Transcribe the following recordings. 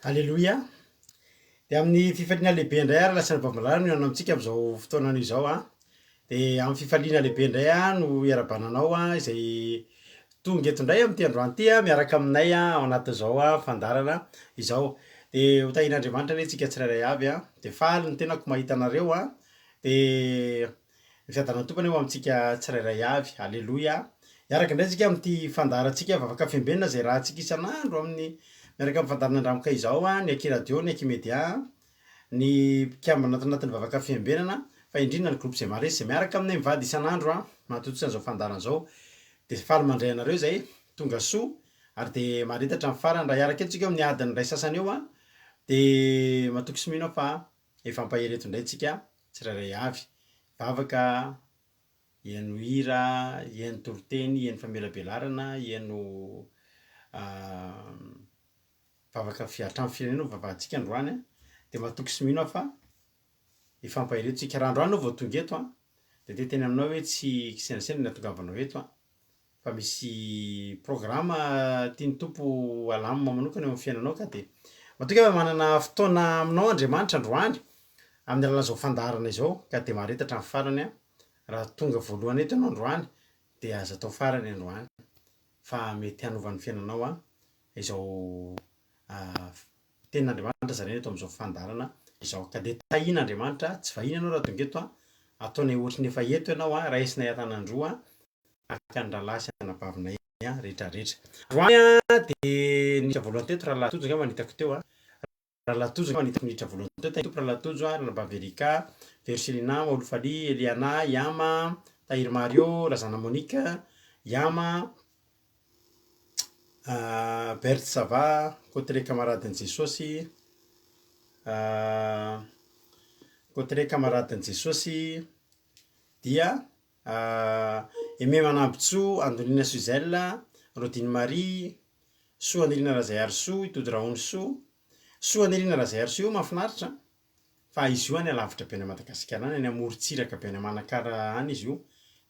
Alléluia. Dia amin'ny fifaliana lehibe indray ary lasana bavalarina no antsika amin'izao fotoanana izao a. Dia amin'ny fifaliana lehibe indray no iarabananao izay tonga eto indray amin'ity androany ity miaraka aminay ao anatin'izao fandarana izao. Dia ho tahian'Andriamanitra anie tsika tsirairay avy dia faly ny tenako mahita anareo dia ny fiadan'ny tompony eo amintsika tsirairay avy. Alléluia. Miaraka indray tsika amin'ity fandarantsika vavaka fiambenana izay rahantsika isan'andro amin'ny miaraka amin'ny fandarana andramika izao ny akiradio, ny akimedia, ny mpikambana anatin'ny vavaka fiambenana fa indrindra ny groupe izay maharesy izay miaraka aminay mivady isan'andro matototra an'izao fandarana izao. Dia faly mandray anareo izay tonga soa ary dia maharitatra amin'ny farany raha hiaraka antsika amin'ny adiny iray sasany eo dia matoky sy mino fa efa ampahery eto indray tsika tsirairay avy. Vavaka ihaino hira, ihaino toroteny, ihaino famelabelarana, ihaino vavaka hatramy firenena no vavahantsika androany dia matoky sy mino fa efa ampahery eto tsika. Raha androany no vao tonga eto dia teny aminao hoe tsy kisenasena ny ahatongavanao eto fa misy programma tiany tompo alamina manokana eo amin'ny fiainanao ka dia matoky hoe manana fotoana aminao Andriamanitra androany amin'ny alalan'izao fandarana izao ka dia maharitatra amin'ny farany raha tonga voalohany eto ianao androany dia aza atao farany androany fa mety hanovany fiainanao izao tenin'Andriamanitra zaraina eto amin'izao fandarana izao. Ka dia tahian'Andriamanitra tsy vahiny ianao raha tonga eto ataonay ohatry ny efa eto ianao raisinay an-tanandroa aka ny rahalahy sy anabavinay rehetrarehetra. Androany dia niditra voalohany teto raha Latojo angamba nitako teo raha Latojo angamba nitako niditra voalohany teo tompo raha Latojo Ranabavy Erika, Verselina, Maolofali, Eliana, Yama, Tahiry Mario, Razana Monika, Yama, Berthe Sava, Côté Camaradin'i Jesosy, Côté Camaradin'i Jesosy, dia Aimé Manambotso, Andolina Suzelle, Rodine Marie, Soa Anelina Razahary Soa, Itody Rahono Soa, Soa Anelina Razahary Soa io mahafinaritra fa izy io any alavitra be any Madagasikara any amorontsiraka be any Manakara any izy io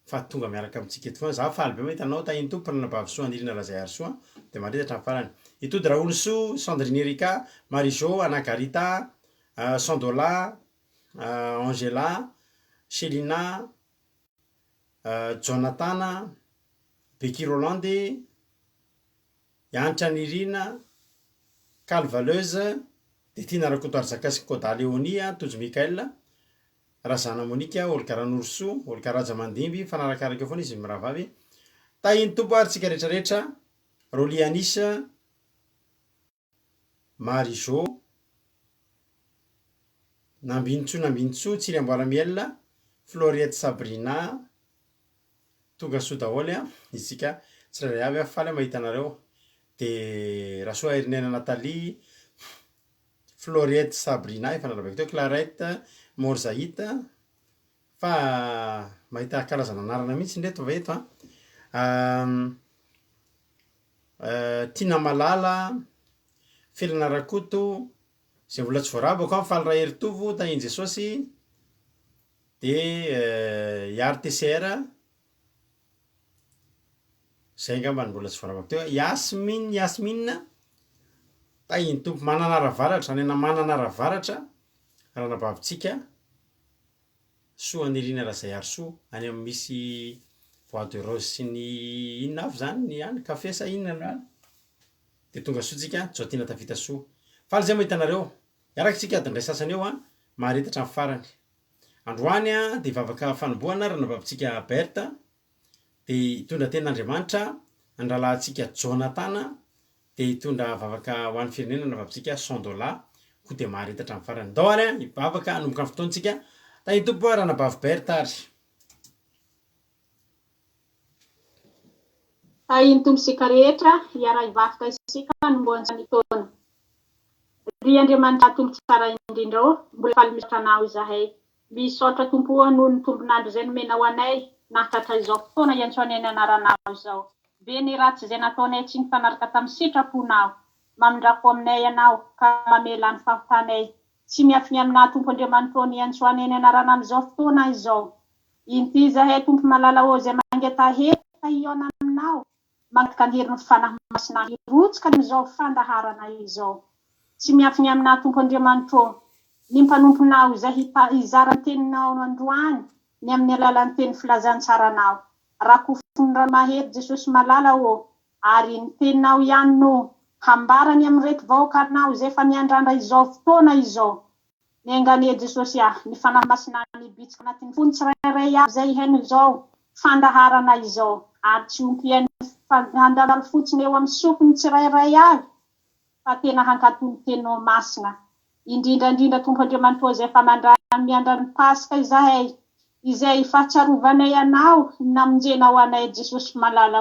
fa tonga miaraka amintsika eto foana. Za faly be mahita anao tahin'ny tompo Ranabavy Soa Anelina Razahary Soa dia maharitatra amin'ny farany. Itody Rahono Soa, Sandrine Erika, Marie-Jo, Anna Garita, Sandola, Angela, Selina, Jonathan, Becky Rolande, Yantra Nirina, Calvaleuse, dia Tina Rakoto Arzakasy, Koda Léonie, Tojo Mikael, Razana Monika, Olga Ranoroso, Olga Raja Mandimby, fanarakaraka eo foana izy mirahavavy. Tahin'ny tompo ary tsika rehetrarehetra, Roly Anisa, Marie-Jo, Nambintso, Tsiry Amboaramiel, Floriette Sabrina, tonga soa daholo izika tsirairay avy faly mahita anareo. Dia Rasoa Herinena Nathalie, Floriette Sabrina efa nalabaiko teo, Clarette Morzahita fa mahita karazana anarana mihitsy ndreto va eto Tina Malala, Felina Rakoto, izay mbola tsy voarabako faly raha Heritovo tahin'i Jesosy, dia Yary TCR zay angamba ny mbola tsy voarabako teo. Yasmine tahin'ny tompo mananara-varatra any Mananaravaratra Ranabavitsika, Soa Anelina Razahary Soa any amin'ny misy Voix de Rose sy ny inona avy zany ny any kafe sa inona ny any dia tonga soa tsika Joatina Tavita Soa. Faly zay mahita anareo iaraka tsika adiny iray sasany eo maharitatra amin'ny farany. Androany dia vavaka fanombohana Ranabavitsika Berta dia hitondra tenin'Andriamanitra ny rahalahintsika Jonathan dia hitondra vavaka ho an'ny firenena Ranabavitsika Sandola koa dia maharitatra amin'ny farany. Ndao ary hivavaka hanomboka amin'ny fotoantsika tahin'ny tompo Ranabavy Berta ary. Tahin'ny tombosika rehetra hiara hivavaka isika hanombohantsika ny taona. Ry Andriamanitra tompo tsara indrindra mbola faly misaotra anao izahay. Misaotra tompo noho ny tombonandro izay nomenao anay nahatratra izao fotoana iantsoany ny anaranao izao. Be ny ratsy izay nataonay tsy nifanaraka tamin'ny sitraponao. Mamindrako aminay ianao ka mamela ny fahotanay. Tsy miafiny aminà tompo Andriamanitra ny iantsoany ny anarana amin'izao fotoana izao. Inty izahay tompo malala ho izay mangeta heta hiona aminao. Mangataka ny herin'ny fanahy masina hirotsika amin'izao fandaharana izao. tsy miafiny amina tompo Andriamanitra ny mpanomponao izay hizara ny teninao androany ny amin'ny alalan'ny teny filazantsaranao. Rakofony Ranomahery Jesosy malala ary ny teninao ihany no hambarany amin'ny reto vahoakanao izay efa miandrandra izao fotoana izao. Ny angania Jesosy ny fanahy masina ny bitsika anatin'ny fony tsirairay avy izay haino izao fandaharana izao ary tsy ompiany handalalo fotsiny eo amin'ny sofiny tsirairay avy fa tena hankatony teninao masina. Indrindrandrindra tompo Andriamanitra izay efa miandrany Pasika izahay izay fahatsiarovanay anao namonjenao anay Jesosy malala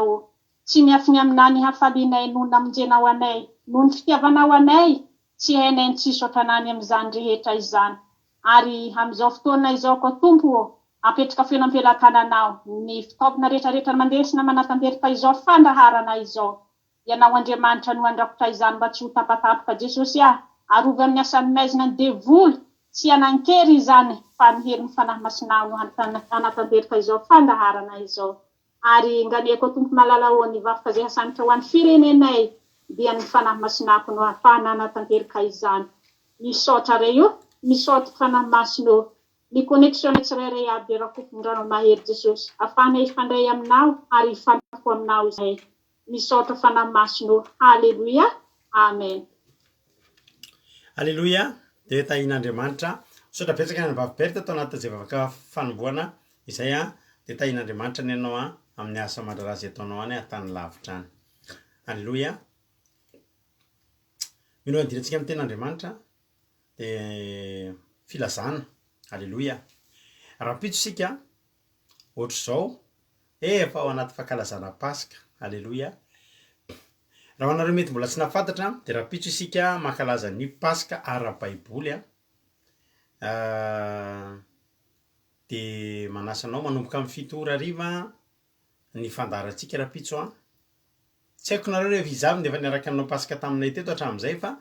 tsy miafiny amina ny hafalinay no namonjenao anay no ny fitiavanao anay tsy hainay ny tsisy otranany amin'izany rehetra izany. Ary amin'izao fotoana izao koa tompo apetraka feno ampelantananao ny fitaovana rehetrarehetra mandesina manatanteraka izao fandaharana izao. Ianao Andriamanitra no andrakotra izany mba tsy ho tapatapoka Jesosy arovy amin'ny asan'ny maizina ny devoly tsy anankera izany fa ny herin'ny fanahy masinao no anatanteraka izao fandaharana izao. Ary nganiako tompo malala ny vakoka izay hasanitra ho an'ny firenenay dia ny fanahy masinako no ahafahana anatanteraka izany. Misaotra reo, misaotra fanahy masina ny connexion tsirairay aby rakofony Ranomahery Jesosy ahafahana ifandray aminao ary ifantako aminao izay. Misaotra fanahy masina. Haleluia. Amen. Haleluia. Dia tahin'Andriamanitra misaotra betsaka ny vaviberta tao anaty vavaka fanomboana izay dia tahin'Andriamanitra ny ianao amin'ny asa mandrarazy ataonao any tany lavitra any. Haleluia. Mino andirantsika amin'ny ten'Andriamanitra dia filazana. Haleluia. Rapitso sika ohatr' izao efa ao anaty fankalazana Pasika. Haleluia. Raha anareo mety mbola tsy nafantatra dia rapitso isika mankalaza ny Pasika ara-baiboly dia manasa anao manomboka amin'ny 7 ora hariva ny fandaharantsika rapitso tsy haiko nareo rehefa izavy dia efa niaraka anao Pasika taminay teto hatramin'izay fa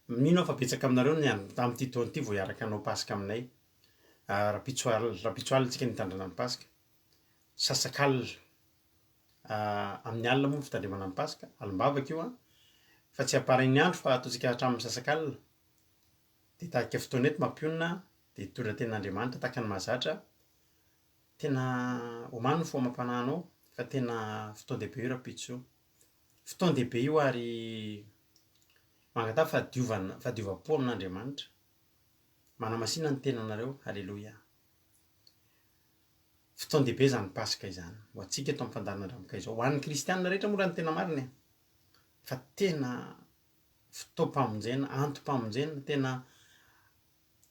mino aho fa betsaka aminareo amin'ity taona ity vao hiaraka anao Pasika aminay. Rapitso alina tsika nitandrina ny Pasika. Sasak'alina amin'ny alina moa fitandrimana ny Pasika. Alimbavaka io fa tsy haparany andro fa ataontsika hatramin'ny sasak'alina. Dia tahaka fotoana eto mampionina dia hitondra ten'Andriamanitra tahaka ny mahazatra. Tena omany fo amam-panahinao fa tena fotoan-dehibe io rapitso io. Fotoan-dehibe io ary mangatava fahadiovam-po amin'Andriamanitra. Manamasina ny tenanareo. Haleluia. Fotoan-dehibe zany Pasika izany ho antsika eto amin'ny fandaharana andramika izao. Ho an'ny kristianina rehetra moa raha ny tena marina fa tena fotoam-pamonjena, antom-pamonjena,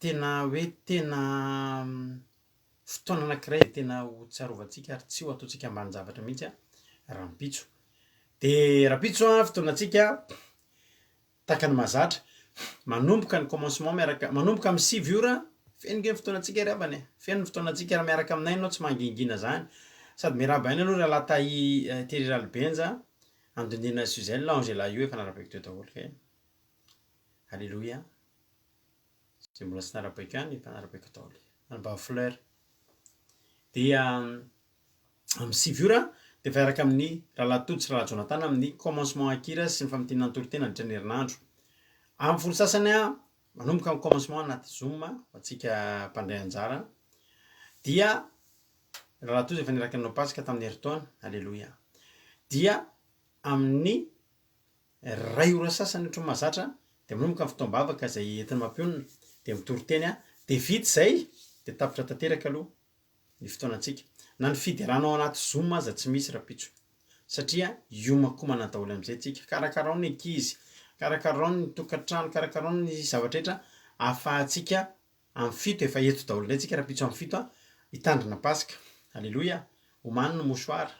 tena hoe tena fotoana anankiray tena ho tsarovantsika ary tsy ho ataontsika ambanin-javatra mihitsy rapitso. Dia rapitso fotoanantsika tahaka ny mahazatra manomboka ny commencement manomboka amin'ny 7 ora feno ny fotoanantsika ravany feno ny fotoanantsika raha miaraka aminay ianao tsy mangingina zany sady miaraba aina aloha raha latahy Thierry Ralbenja Andonina Suzel Angela io efa narabaiko teo daholo kay. Haleluia. Zay mbola tsy narabaiko ihany efa narabaiko daholo. Anibava Fleur dia amin'ny 7 ora dia efa miaraka amin'ny Rahalatody sy Raha Jonathan amin'ny commencement akira sy ny famitihana antorotena ny herinandro. Amin'ny folo sasany manomboka amin'ny commencement anaty Zoom ho antsika mpandray anjara dia Rahalatody efa niraka anao Pasika tamin'ny heritaona. Haleluia. Dia amin'ny 2 ora sasany ohatran'ny mahazatra dia manomboka amin'ny fotoam-bavaka izay entin'ny mampionina dia mitory-teny dia vita izay dia tapitra tanteraka aloha ny fotoanantsika. Na ny fideranao anaty Zoom aza tsy misy rapitso satria iomakomana daholo amin'izay tsika. Karakarao ny ankizy, karakarao ny tokantrano, karakarao ny zavatra rehetra ahafahantsika amin'ny 7 efa eto daholo indray tsika rapitso amin'ny 7 hitandrina Pasika. Haleluia. Omany ny mosoara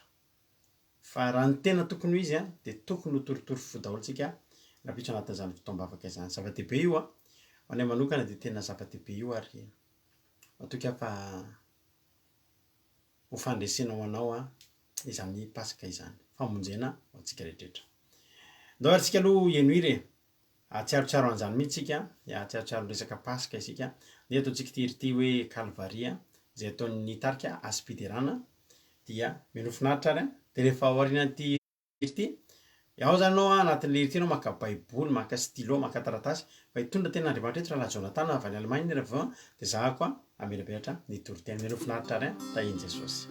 fa raha ny tena tokony ho izy dia tokony ho toritory fo daholo tsika rapitso anatin'izany fotoam-bavaka izany. Zava-dehibe io ho anay manokana dia tena zava-dehibe io ary matoka fa ho fandresenao anao izany Pasika izany famonjena ho antsika rehetrarehetra. Ndao ary tsika aloha ienoire atsiarotsiaro an'izany mihitsy tsika atsiarotsiaro resaka Pasika isika dia ataontsika ity hoe Kalvaria izay ataon'ny tarika Aspiderana dia menofinaritra ary dia rehefa ao aorianan'ity ity Iaho zany anao anatin'ny lery ty anao maka baiboly maka stylo maka taratasy fa hitondra tena Andriamanitra eto raha Jonathan avy any Allemagne rehefa dia za koa amelabelatra nitoro-tena mero finaritra ary tahiny Jesosy.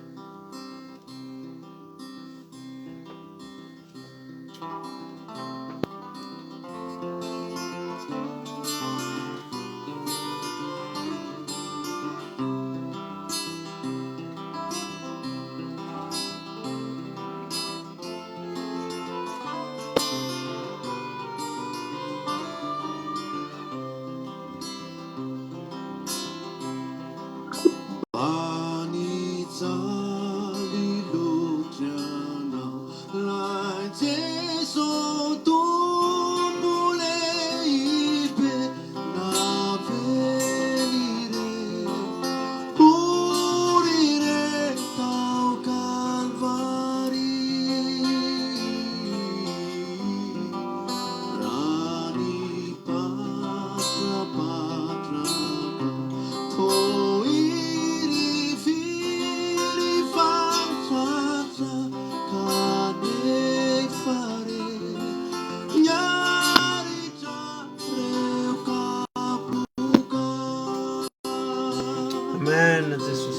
Amen, Jesosy.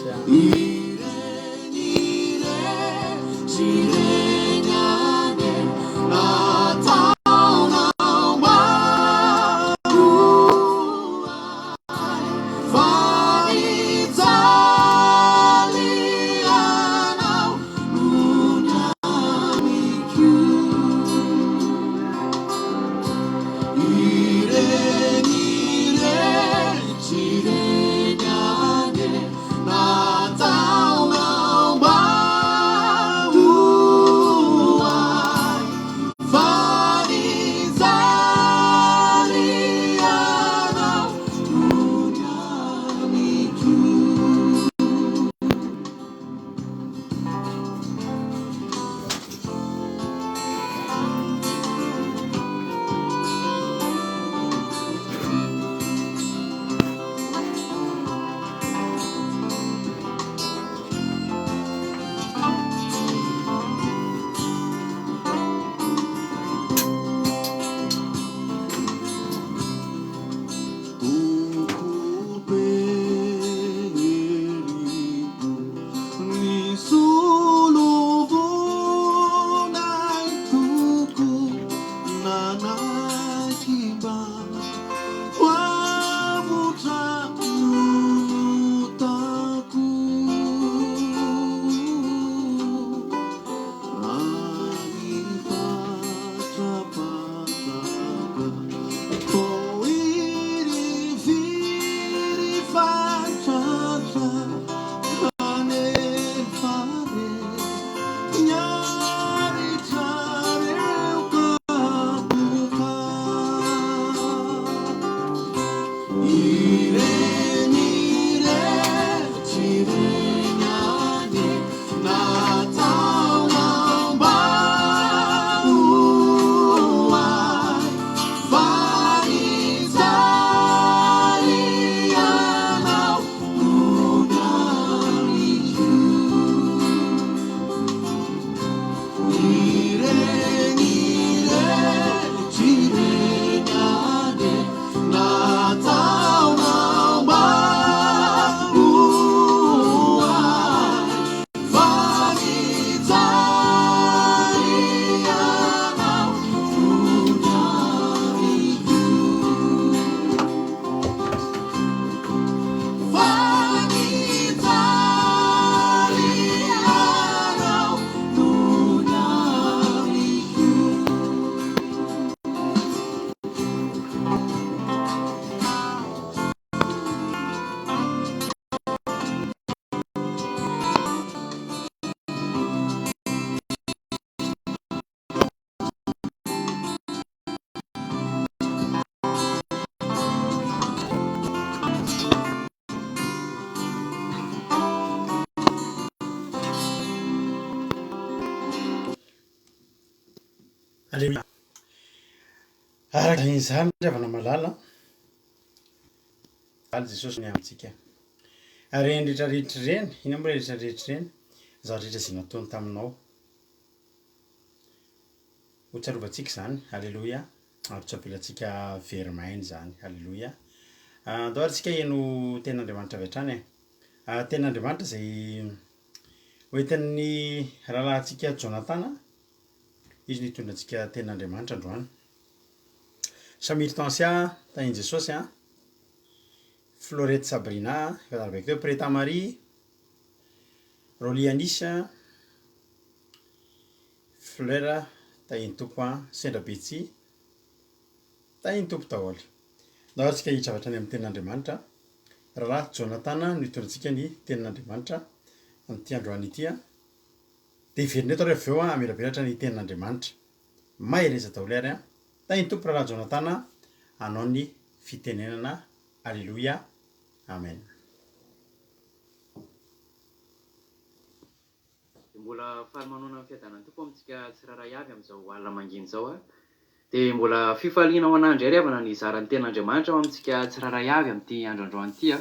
Alleluia. Araka izany ravana malala ali Jesosy ny amintsika ary reny rehetrarehetra reny iny moa rehetrarehetra reny zavatra rehetra izay nataony taminao ho tsarovatsika zany, halleloia. Ary tsapilatsika verimainy zany, halleloia. Andao ary tsika eno ten'Andriamanitra avy hatrany e. Ten'Andriamanitra zay hoentin'ny rahalahintsika Jonatana, izy nitondra antsika ten'Andriamanitra androany. Samiritansia tahin Jesosy a, Florette Sabrina, avec eux Preta Marie, Rolianisha, Fleur tahin tompo a, Sendra Betsi, tahin tompo daholo. Andao ary tsika hitravatra any amin'ny ten'Andriamanitra. Rahalahy Jonatana nitondra antsika ny ten'Andriamanitra amin'ity androany ity a. Dia iverina eto rehefa avy eo a amelavelatra ny ten'Andriamanitra. Mahereza daholo ary a. Tahin tompo rahalahy Jonatana hanao ny fitenenana. Alléluia. Amen. Mbola faly manona amin'ny fiadanany tompo amintsika tsiraray avy amin'izao alina mangina zao a. Dia mbola fifaliana ho an'andry ary avana ny zaran'ny ten'Andriamanitra amintsika tsiraray avy amin'ity androandroany ity a.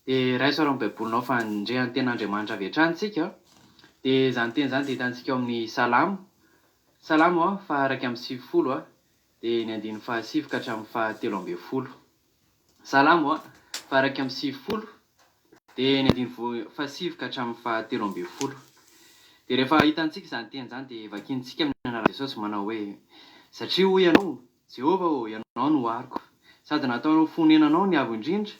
Dia raisaora amin'ny baibolinao fa andrehan'ny ten'Andriamanitra avy hatrany tsika. Dia izany teny izany dia hitantsika ao amin'ny Salamo. Salamo a faha 150 a. Dia ny andiny faha 7 ka hatramin'ny faha 13. Salamo a faha 150 dia ny andiny faha 7 ka hatramin'ny faha 13. Dia rehefa hitantsika izany teny izany dia vakintsika amin'ny anaran'i Jesosy manao hoe: satria hoy ianao, Jehova o, ianao no ariko, sady nataonao fonenanao ny avo indrindra,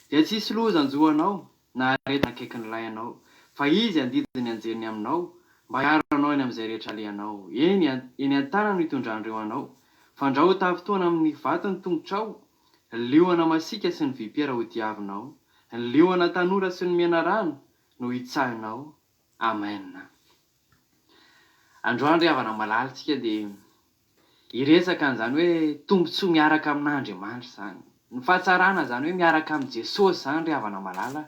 dia tsisy loza anjohanao na aretina akaikin'ny layanao, fa izy andidiny anjeriny aminao, mba hiaranao eny amin'izay rehetra alehanao. Eny an-tànana no hitondrandreo anao, fandraho tafotoana amin'ny vato ny tongotrao, ny liona masika sy ny vipera ho diavinao, ny liona tanora sy ny menarano no hitsahinao. Amen. Androandro havana malalintsika dia hiresaka an'izany hoe tombontsoa miaraka amin'Andriamanitra zany. Ny fahatsarana zany hoe miaraka amin'ny Jesosy zany ry havana malala.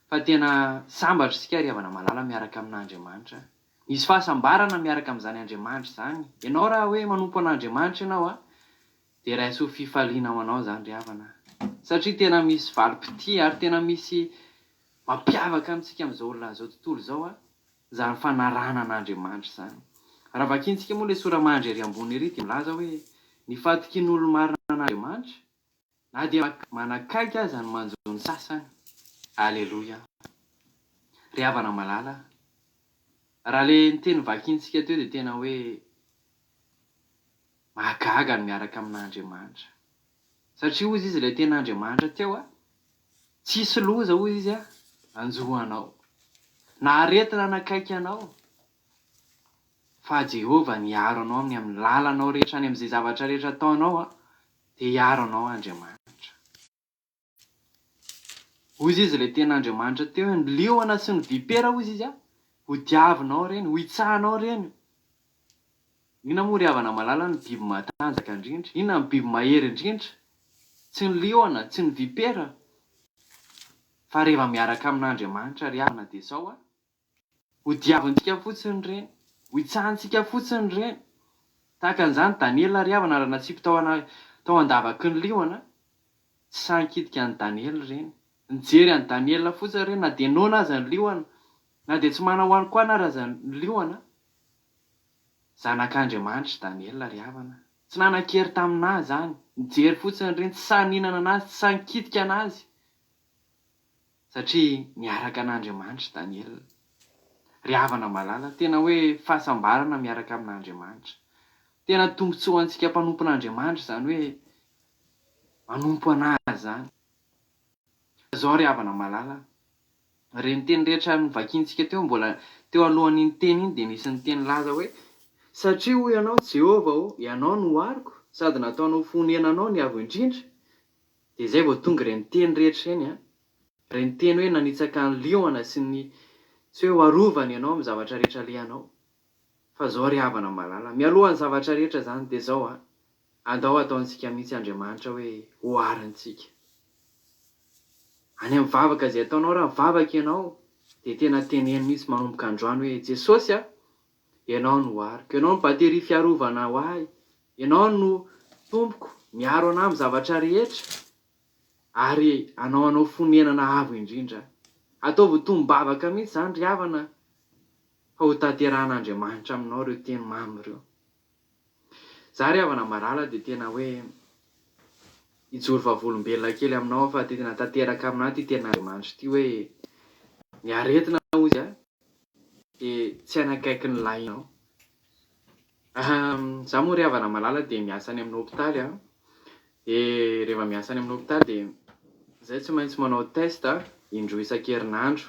Fa tena sambatra isika ry havana malala miaraka amin'Andriamanitra. Misy fahasambarana miaraka amin'izany Andriamanitra zany. Ianao raha hoe manompo an'Andriamanitra ianao a, dia raisoa fifaliana ho anao zany ry havana. Satria tena misy valim-pity ary tena misy mampiavaka amintsika amin'izao olona izao tontolo izao a, zany fanarahana an'Andriamanitra zany. Raha vakintsika moa ilay sora mandry ery ambony ery dia milaza hoe ny fatiky ny olo-marina an'Andriamanitra na dia manakaiky aza ny manjo ny sasany. Alleluia. Ry havana malala, raha le ny teny vakintsika teo dia tena hoe mahagaga ny miaraka amin'Andriamanitra. Satria hozy izy ilay ten'Andriamanitra teo a, tsisy loza hozy izy a anjohanao na aretina nakaiky anao, fa Jehova niaro anao amin'ny lalanao rehetra, any amin'izay zavatra rehetra ataonao a, dia hiaro anao Andriamanitra. Hozy izy ilay ten'Andriamanitra teo, ny liona sy ny vipera hozy izy a, ho diavinao reny, ho hitsahanao reny. Inona moa ry havana malala ny biby matanjaka indrindra? Inona ny biby mahery indrindra? Tsy ny liona, tsy ny vipera. Fa rehefa miaraka amin'Andriamanitra ry havana dia izao a, ho diavintsika fotsiny reny, ho hitsahantsika fotsiny reny. Tahaka an'izany Daniela ry havana raha natsipy tao andavaky ny liona, tsy sankitika an'i Daniela reny. Nijery an'i Daniela fotsiny reny, na dia noana aza ny liona, na dia tsy mana-hoany koa na raza ny liona. Zanak'Andriamanitra Daniela ry havana. Tsy nanan-kery taminazy zany, nijery fotsiny reny, tsy saninana anazy, tsy sankitika anazy. Satria miaraka an'Andriamanitra Daniela. Ry havana malala, tena hoe fahasambarana miaraka amin'Andriamanitra. Tena tombontsoa antsika mpanompon'Andriamanitra zany hoe manompo anazy zany. Zao ry havana malala, reny teny rehetra vakintsika teo, mbola teo alohan'iny teny iny dia nisy ny teny laza hoe: satria hoy ianao Jehova o, ianao no ariko, sady nataonao fonenanao ny avo indrindra. Dia izay vao tonga ireny teny rehetra eny a, ireny teny hoe nanitsaka ny liona sy ny tsy hoe hoarovany ianao amin'ny zavatra rehetra alehanao. Fa zao ry havana malala, mialohan'ny zavatra rehetra zany dia zao a, andao ataontsika mihitsy Andriamanitra hoe hoarintsika. Any amin'ny vavaka izay ataonao raha mivavaka ianao, dia tena teneny mihitsy manomboka androany hoe: Jesosy a, ianao no ariko, ianao no batery fiarovana ho ahy, ianao no tompoko, miaro anahy amin'ny zavatra rehetra, ary anao fonenana avo indrindra. Ataovy tombavaka mihitsy zany ry havana, fa ho tanteran'Andriamanitra aminao ireo teny mamy ireo. Za ry havana marala dia tena hoe ijoro vavolombelona kely aminao fa tena tanteraka aminao ty ten'Andriamanitra ty hoe ny aretina ozy dia tsy anakaiky ny lahinao. Za moa ry havana malala dia miasa any amin'ny hôpitaly dia rehefa miasa any amin'ny hôpitaly dia zay tsy maintsy manao test indroa isan-kerinandro,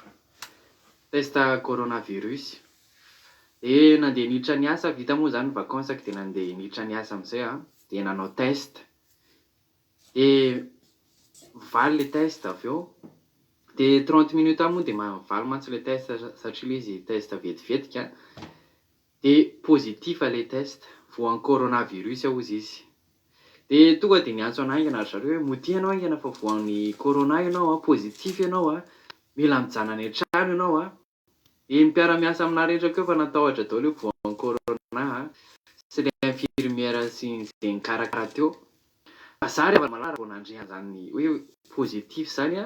test coronavirus. Dia nandeha niditra ny asa, vita moa zany vakansako dia nandeha niditra ny asa amin'izay dia nanao test. Dia valy le test avy eo dia 30 minutes moa dia valy mantsy le test satria le izy test vetivetika dia positif le test voan'ny coronavirus ozy izy. Dia tonga dia niantso anah aingana zareo hoe motia ianao aingana fa voan'ny corona ianao positif ianao mila mijanona any an-trano ianao dia ny mpiara-miasa aminah rehetra keo fa natahotra daholo io voan'ny corona sy le infirmière sy izay nikarakara teo. Fa za ry havana malala vao nandre an'izany hoe positif zany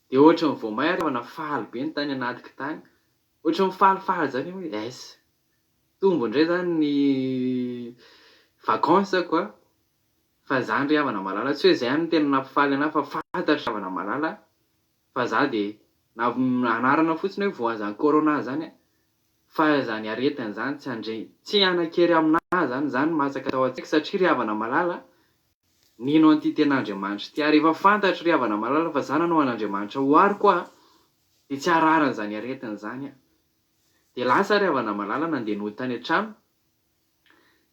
dia ohatra ny voamay ry havana faly be ny tany anatiko tany, ohatra ny falifaly zany hoe esa tombo indray zany ny vakansako fa zany ry havana malala tsy hoe izay ihany no tena nampifaly anahy fa fantatra havana malala fa za dia anarana fotsiny hoe voan'izany corona zany fa zany aretina zany tsy hanan-kery aminahy zany masaka tao an-tsaiko satria ry havana malala nino an'ity ten'Andriamanitra ty. Rehefa fantatra ry havana malala fa za nanao an'Andriamanitra ohariko dia tsy hararana zany aretina zany dia lasa ry havana malala nandeha nody tany an-trano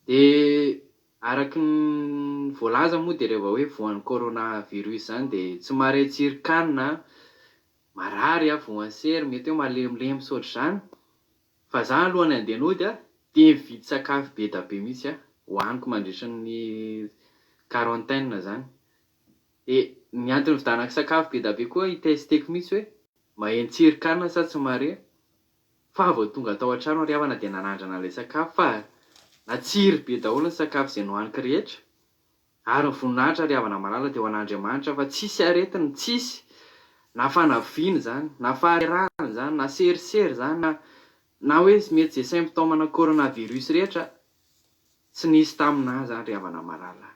dia araky ny voalaza moa dia rehefa hoe voan'ny coronavirus zany dia tsy mahare tsiron-kanina, marary voan'ny sery, mety hoe malemilemy saotr'izany. Fa za alohany handeha nody dia mividy sakafo be da be mihitsy hohaniko mandritra ny quarantaine zany. Dia ny antony fividanako sakafo be da be koa hitesteko mihitsy hoe maheno tsiron-kanina sa tsy mahare. Fa vao tonga tao an-trano ry havana dia nanandrana ilay sakafo fa natsiry be daholo ny sakafo izay nohaniko rehetra. Ary ny voninahitra ry havana malala dia ho an'Andriamanitra fa tsisy aretiny, tsisy na fanaviany zany, na faharerahana zany, na serisery zany, na hoe mety izay symptômana coronavirus rehetra tsy nisy taminahy zany ry havana malala.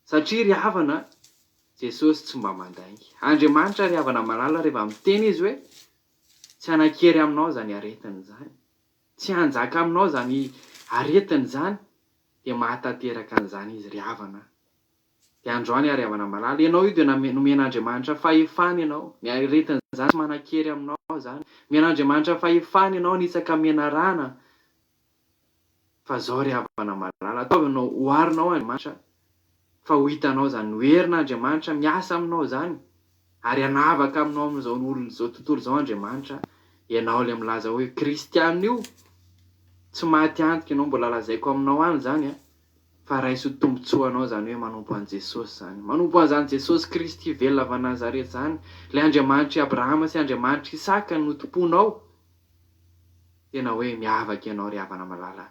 Satria ry havana Jesosy tsy mba mandainga. Andriamanitra ry havana malala rehefa miteny izy hoe tsy hanan-kery aminao zany aretiny zany, tsy hanjaka aminao zany aretiny zany dia mahatateraka an'izany izy ry havana. Dia androany ry havana malala, ianao io dia nomen'Andriamanitra fahefana ianao, ny aretiny zany tsy manan-kery aminao zany, men'Andriamanitra fahefana ianao nisaka menarana. Fa zao ry havana malala, ataovanao oharinao Andriamanitra fa ho hitanao zany no herin'Andriamanitra miasa aminao zany ary hanavaka aminao amin'izao olona izao tontolo izao Andriamanitra. Ianao ilay milaza hoe kristianina io tsy maty antika ianao, mbola lazaiko aminao any zany fa raisy ho tombotsoanao zany hoe manompo an'i Jesosy zany, manompo an'izany Jesosy Kristy velona avy Nazareta zany, ilay Andriamanitra Abrahama sy Andriamanitra Isaka no tomponao. Tena hoe miavaka ianao ry havana malala.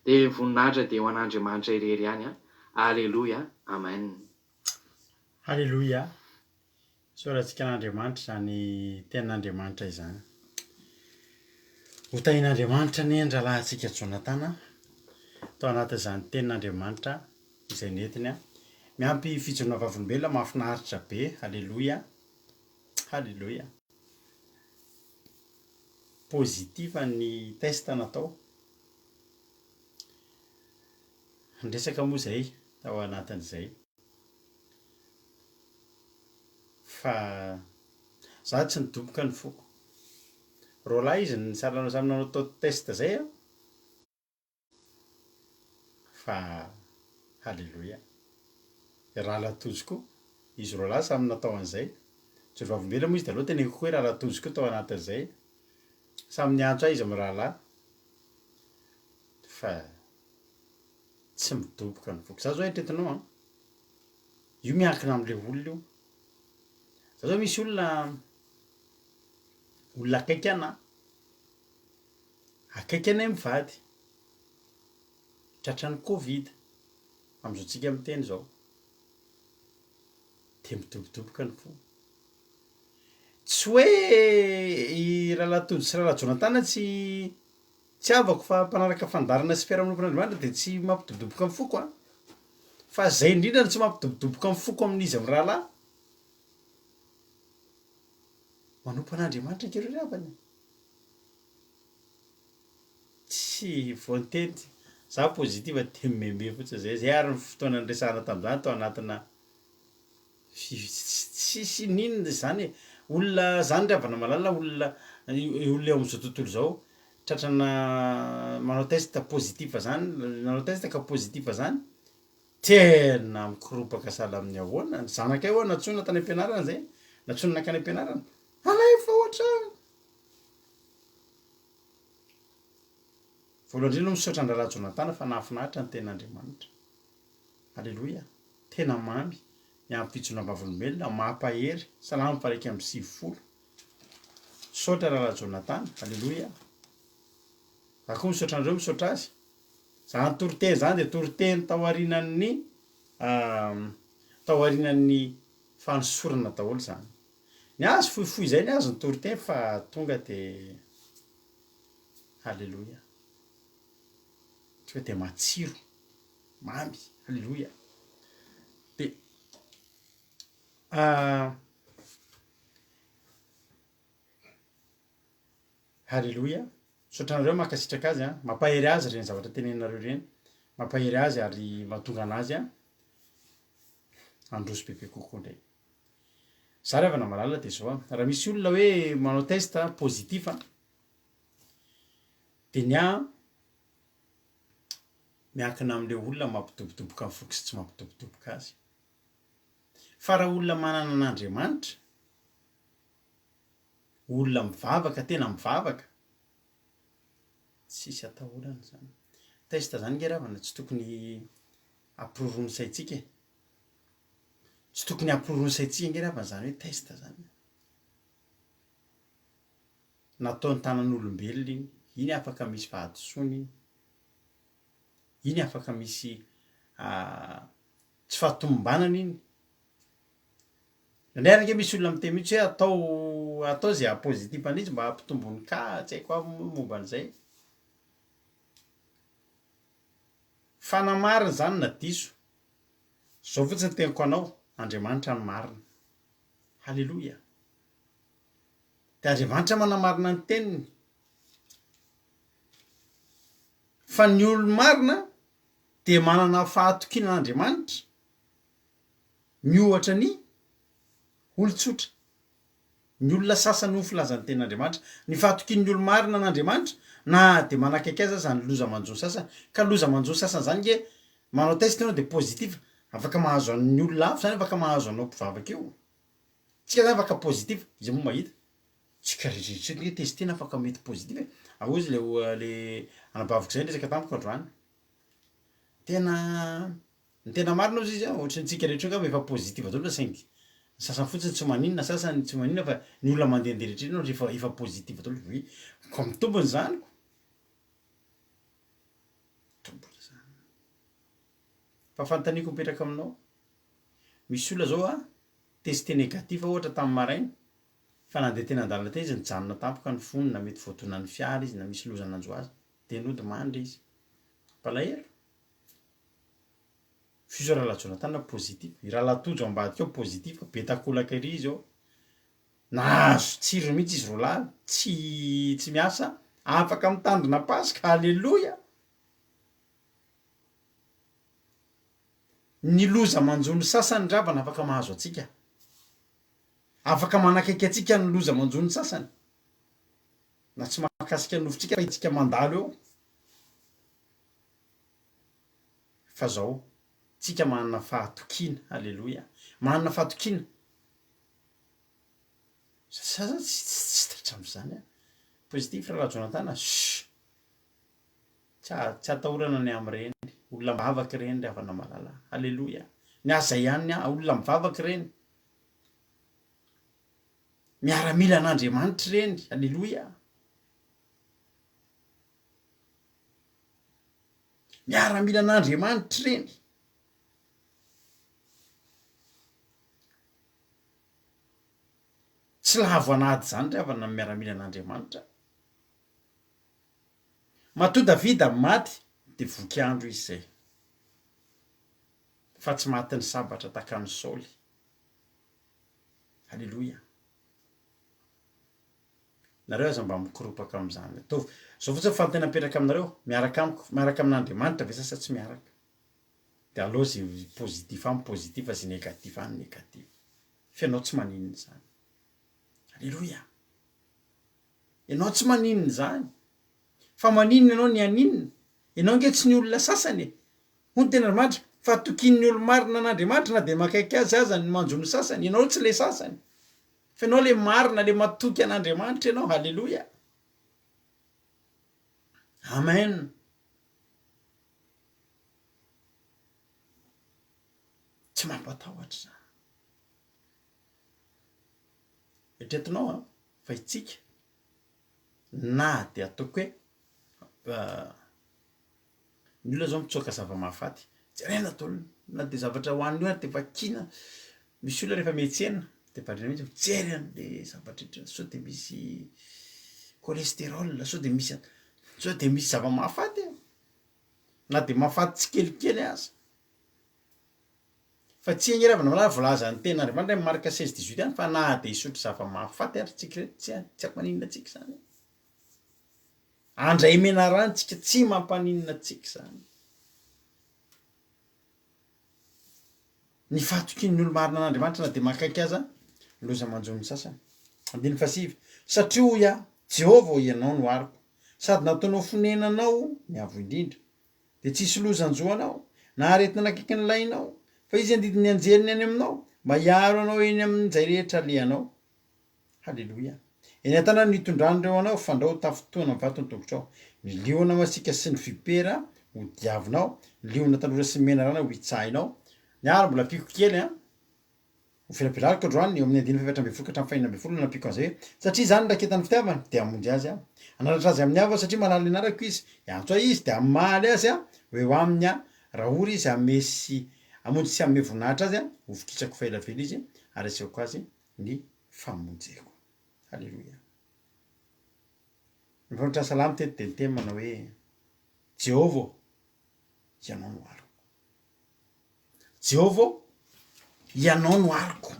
Dia voninahitra dia ho an'Andriamanitra irery ihany. Alleluia, amen. Alleluia. Soratsika an'Andriamanitra zany ten'Andriamanitra izany. Ho tahin'Andriamanitra ny andralantsika Jonatana tao anatin'izany ten'Andriamanitra izay netiny miampy fijona vavolombelona mahafinaritra be. Alleluia. Alleluia. Pozitiva ny test natao. Ndresaka moa izay tao anatin'izay fa za tsy nidoboka ny foko. Roalahy izy ny salanao samy nanao tao test zay fa halleluia. Raha latoziko izy roalahy samy natao an'izay. Tsy vavolombelona moa izy dia aloha tena hoe raha latoziko tao anatin'izay samy niantso izy amin'ny rahalahy fa tsy midoboka ny foko. Za zao entretinao io miankina amin'ilay olona io. Za zao misy olona akaiky ana, akaiky anay mivady tratran'ny Covid amin'izao tsika miteny zao dia midobodoboka ny fo. Tsy hoe i Rahalatody sy Rahalajonatana tsy avako fa mpanaraka fandarana sy fiarahamonina Andriamanitra dia tsy mampidobodoboka ny foko fa zay indrindra tsy mampidobodoboka amin'ny foko amin'izy amin'ny rahalahy manompo an'Andriamanitra ankereo ravany tsy voateny za pozitiva temembe fotsiny zay ary ny fotoana andresana tamin'izany tao anatina tsisy ninona zany olona zany ravana malala olona eo am'izao tontolo zao tratrana manao test pozitiva zany manao test ka pozitiva zany tena mikiropaka sahala amin'ny ahoana ny zanakay hoe natsona tany am-pianarana zay natsona nakany am-pianarana alay fa ohatra voalohany indrindra misaotra an-draharaha Jonatana fa nahafinaritra ny ten'Andriamanitra alleloia tena mamy miampy fijona vavolombelona mampahery salama paraiky amby 90 misaotra raharaha Jonatana alleloia akoa misaotra andreo misaotra azy zany toriteny zany de toriteny tao aorinan'ny fanosorana daholo zany ny azo fohifohy zay ny azo ny toriteny fa tonga de alleloia de matsiro mamy alleloia de alleloia misaotranareo makasitraka azy mampahery azy reny zavatra tenenareo reny mampahery azy ary mahatonga anazy androso bebe kokoa ndray za ravana malala de zao raha misy olona hoe manao test pozitif de miankina am'le olona mampidobodoboka amin'ny foko sy tsy mampidobodoboka azy fa raha olona manana an'Andriamanitra olona mivavaka tena mivavaka tsisy atahorana zany test zany nge ravana tsy tokony ampirorony saitsika tsy tokony ampirorony saitsika nge ravana zany hoe test zany nataony tanan'olombelona iny afaka misy vahadosony iny afaka misy tsy fahatomombanana iny ndraindraiky misy olona miteny mihitsy hoe atao zay pozitif an'izy mba hampitombony ka tsy haiko momba an'izay fanamarina zany na diso zao fotsiny ny teniko anao Andriamanitra ny marina halleloia de Andriamanitra manamarina ny teniny fa ny olo marina de manana fahatokina an'Andriamanitra miohatra ny olon-tsotra ny olona sasany ho filazan'ny ten'Andriamanitra ny fahatokin'ny olo marina an'Andriamanitra na de manakaiky azy zany loza manjony sasany ka loza manjony sasany zany nge manao test anao de pozitif afaka mahazo an'ny olona hafa zany afaka mahazo anao mpivavaka eo tsika zany afaka pozitif izy moa mahita tsika rehetrarehetra nge testena afaka mety pozitif ao izy le anabaviko zay resaka tamiko androany tena ny tena marina ozy izy ohatrany tsika rehetra nga efa pozitif daholo saingy sasany fotsiny tsy maninona sasany tsy maninona fa ny olona mandehandeha rehetra efa pozitif daholo hoe ko mitombony zany tombony zany fa fantaniko mipetraka aminao misy olona zao testé négatif ohatra tamin'ny maraina fa nandeha tena andalana tena izy nijanona tampoka ny fony na mety voatona ny fiara izy na misy lozananjo azy de nody mandry izy palahelo fiso rahalahy Jonatana pozitif rahalahy tojo ambadika eo pozitif betakolaka ery izy ao nahazo tsirony mihitsy izy rolahy tsy miasa afaka mitandrina pasika alleloia ny loza manjony sasany dravana afaka mahazo atsika afaka manakaiky atsika ny loza manjony sasany na tsy mahakasika nofotsika fa itsika mandalo eo fa zao tsika manana fahatokina alleloia manana fahatokina sasa tsy tatra am'izany pozitif rahalahy Jonatana tsy atahorana ny am'ireny olona mivavaka reny ry havana malala alleloia ny aza ihany olona mivavaka reny miaramila an'Andriamanitra reny alleloia miaramila an'Andriamanitra reny tsy lavo anady zany ry havana miaramila an'Andriamanitra matoa Davida maty de voky andro izy zay fa tsy matin'ny sabatra taka ny Saoly. Halleloia. Nareo aza mba mikoropaka am'izany. Ataovy zao fotsiny fa tena apetraka aminareo miaraka amiko, miaraka amin'Andriamanitra ve sasa tsy miaraka? De aleo zay pozitif any pozitif, zay negatif any negatif. Fianao tsy maninona zany. Halleloia. Ianao tsy maninona zany. Fa maninona ianao ny aninona. Ianao nge tsy ny olona sasany. Hoy tena Andriamanitra fa tokin'ny olo marina an'Andriamanitra na de makaiky aza ny manjono sasany. Ianao tsy le sasany. Fa ianao le marina, le matoky an'Andriamanitra ianao. Halleloia. Amen. Tsy mampatahotra zany. Etretinao fa itsika na de ataoko hoe ny olona zao mitsoaka zava-mahafaty. Jerena tolona na de zavatra hoan'io ary de vakina. Misy olona rehefa miantsena de vadrena mihitsy mijery an'le zavatra sao de misy cholestérol, sao de misy zava-mahafaty. Na de mahafaty tsy kelikely aza. Fa tsy agneravana malala volaza ny tena Andriamanitra marka 16-18 any fa na de isotro zava-mahafaty ary tsika tsy maninona tsika zany. Andray mena rantsika tsy mampaninona tsika zany. Ny fatokin'ny olo marina an'Andriamanitra na de makaiky aza loza manjony sasany. 15. Satria hoia Jehovah ianao no ariko, sady nataonao fonenanao ny avo indrindra. De tsisy loza-njo anao na aretina akaiky ny lainao. Fa izy andidiny anjeliny any aminao mba hiaro anao eny amin'izay rehetra alehanao. Halleloia. Eny an-tanàna nitondran'ireo anao fandrao tafotoana mivatony tongotrao. Ny liona masika sy ny vipera ho diavinao, ny liona tanora sy mena rana ho itsahinao. Ny ary mbola piko kely ho filapilariko androany eo amin'ny 9:24 hatramin'ny 5:20 napiko an'izay. Satria zany raketan'ny fitiavana de hamonjy azy anaratra azy amin'ny hava satria malala anarako izy. Antso izy de amaly azy ho aminy raha ory izy amesy amonjy sy ame voninahitra azy ho fikitsako faelavela izy ary aseko azy ny famonjeko. Halleloia. Ny famontra salamy teto manao hoe Jehovah ianao no ariko. Jehovah ianao no ariko.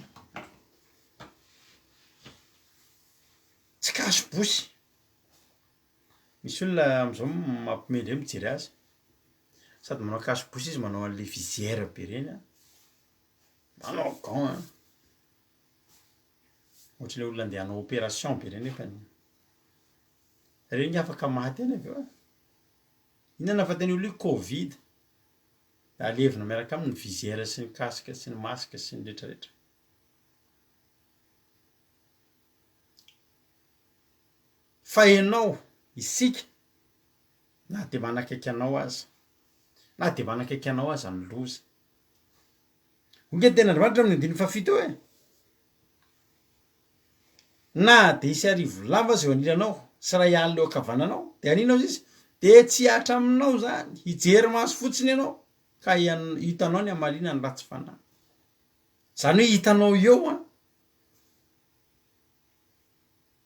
Tsy kaso bosy. Misy olona am'izao mampimendry mijery azy. Sady manao kaso bosy izy manao an'le visière be reny. Manao gant. Ohatra le olona andeha hanao opération be reny nefa reny afaka maty any avy eo. Inona nahafatan'ny olona io Covid. Alevina miaraka amin'ny visière sy ny casque sy ny masque sy ny rehetrarehetra. Fa ianao isika na de manakaiky anao aza. Na de manakaiky anao aza ny loza. Onge tena Andriamanitra amin'ny 17 na de isy arivo lava zay aniranao sy raha ihany leo akavananao de aninao izy de tsy hatra aminao zany hijery maso fotsiny ianao ka hitanao ny amarina ny ratsy fanahy. Zany hoe hitanao eo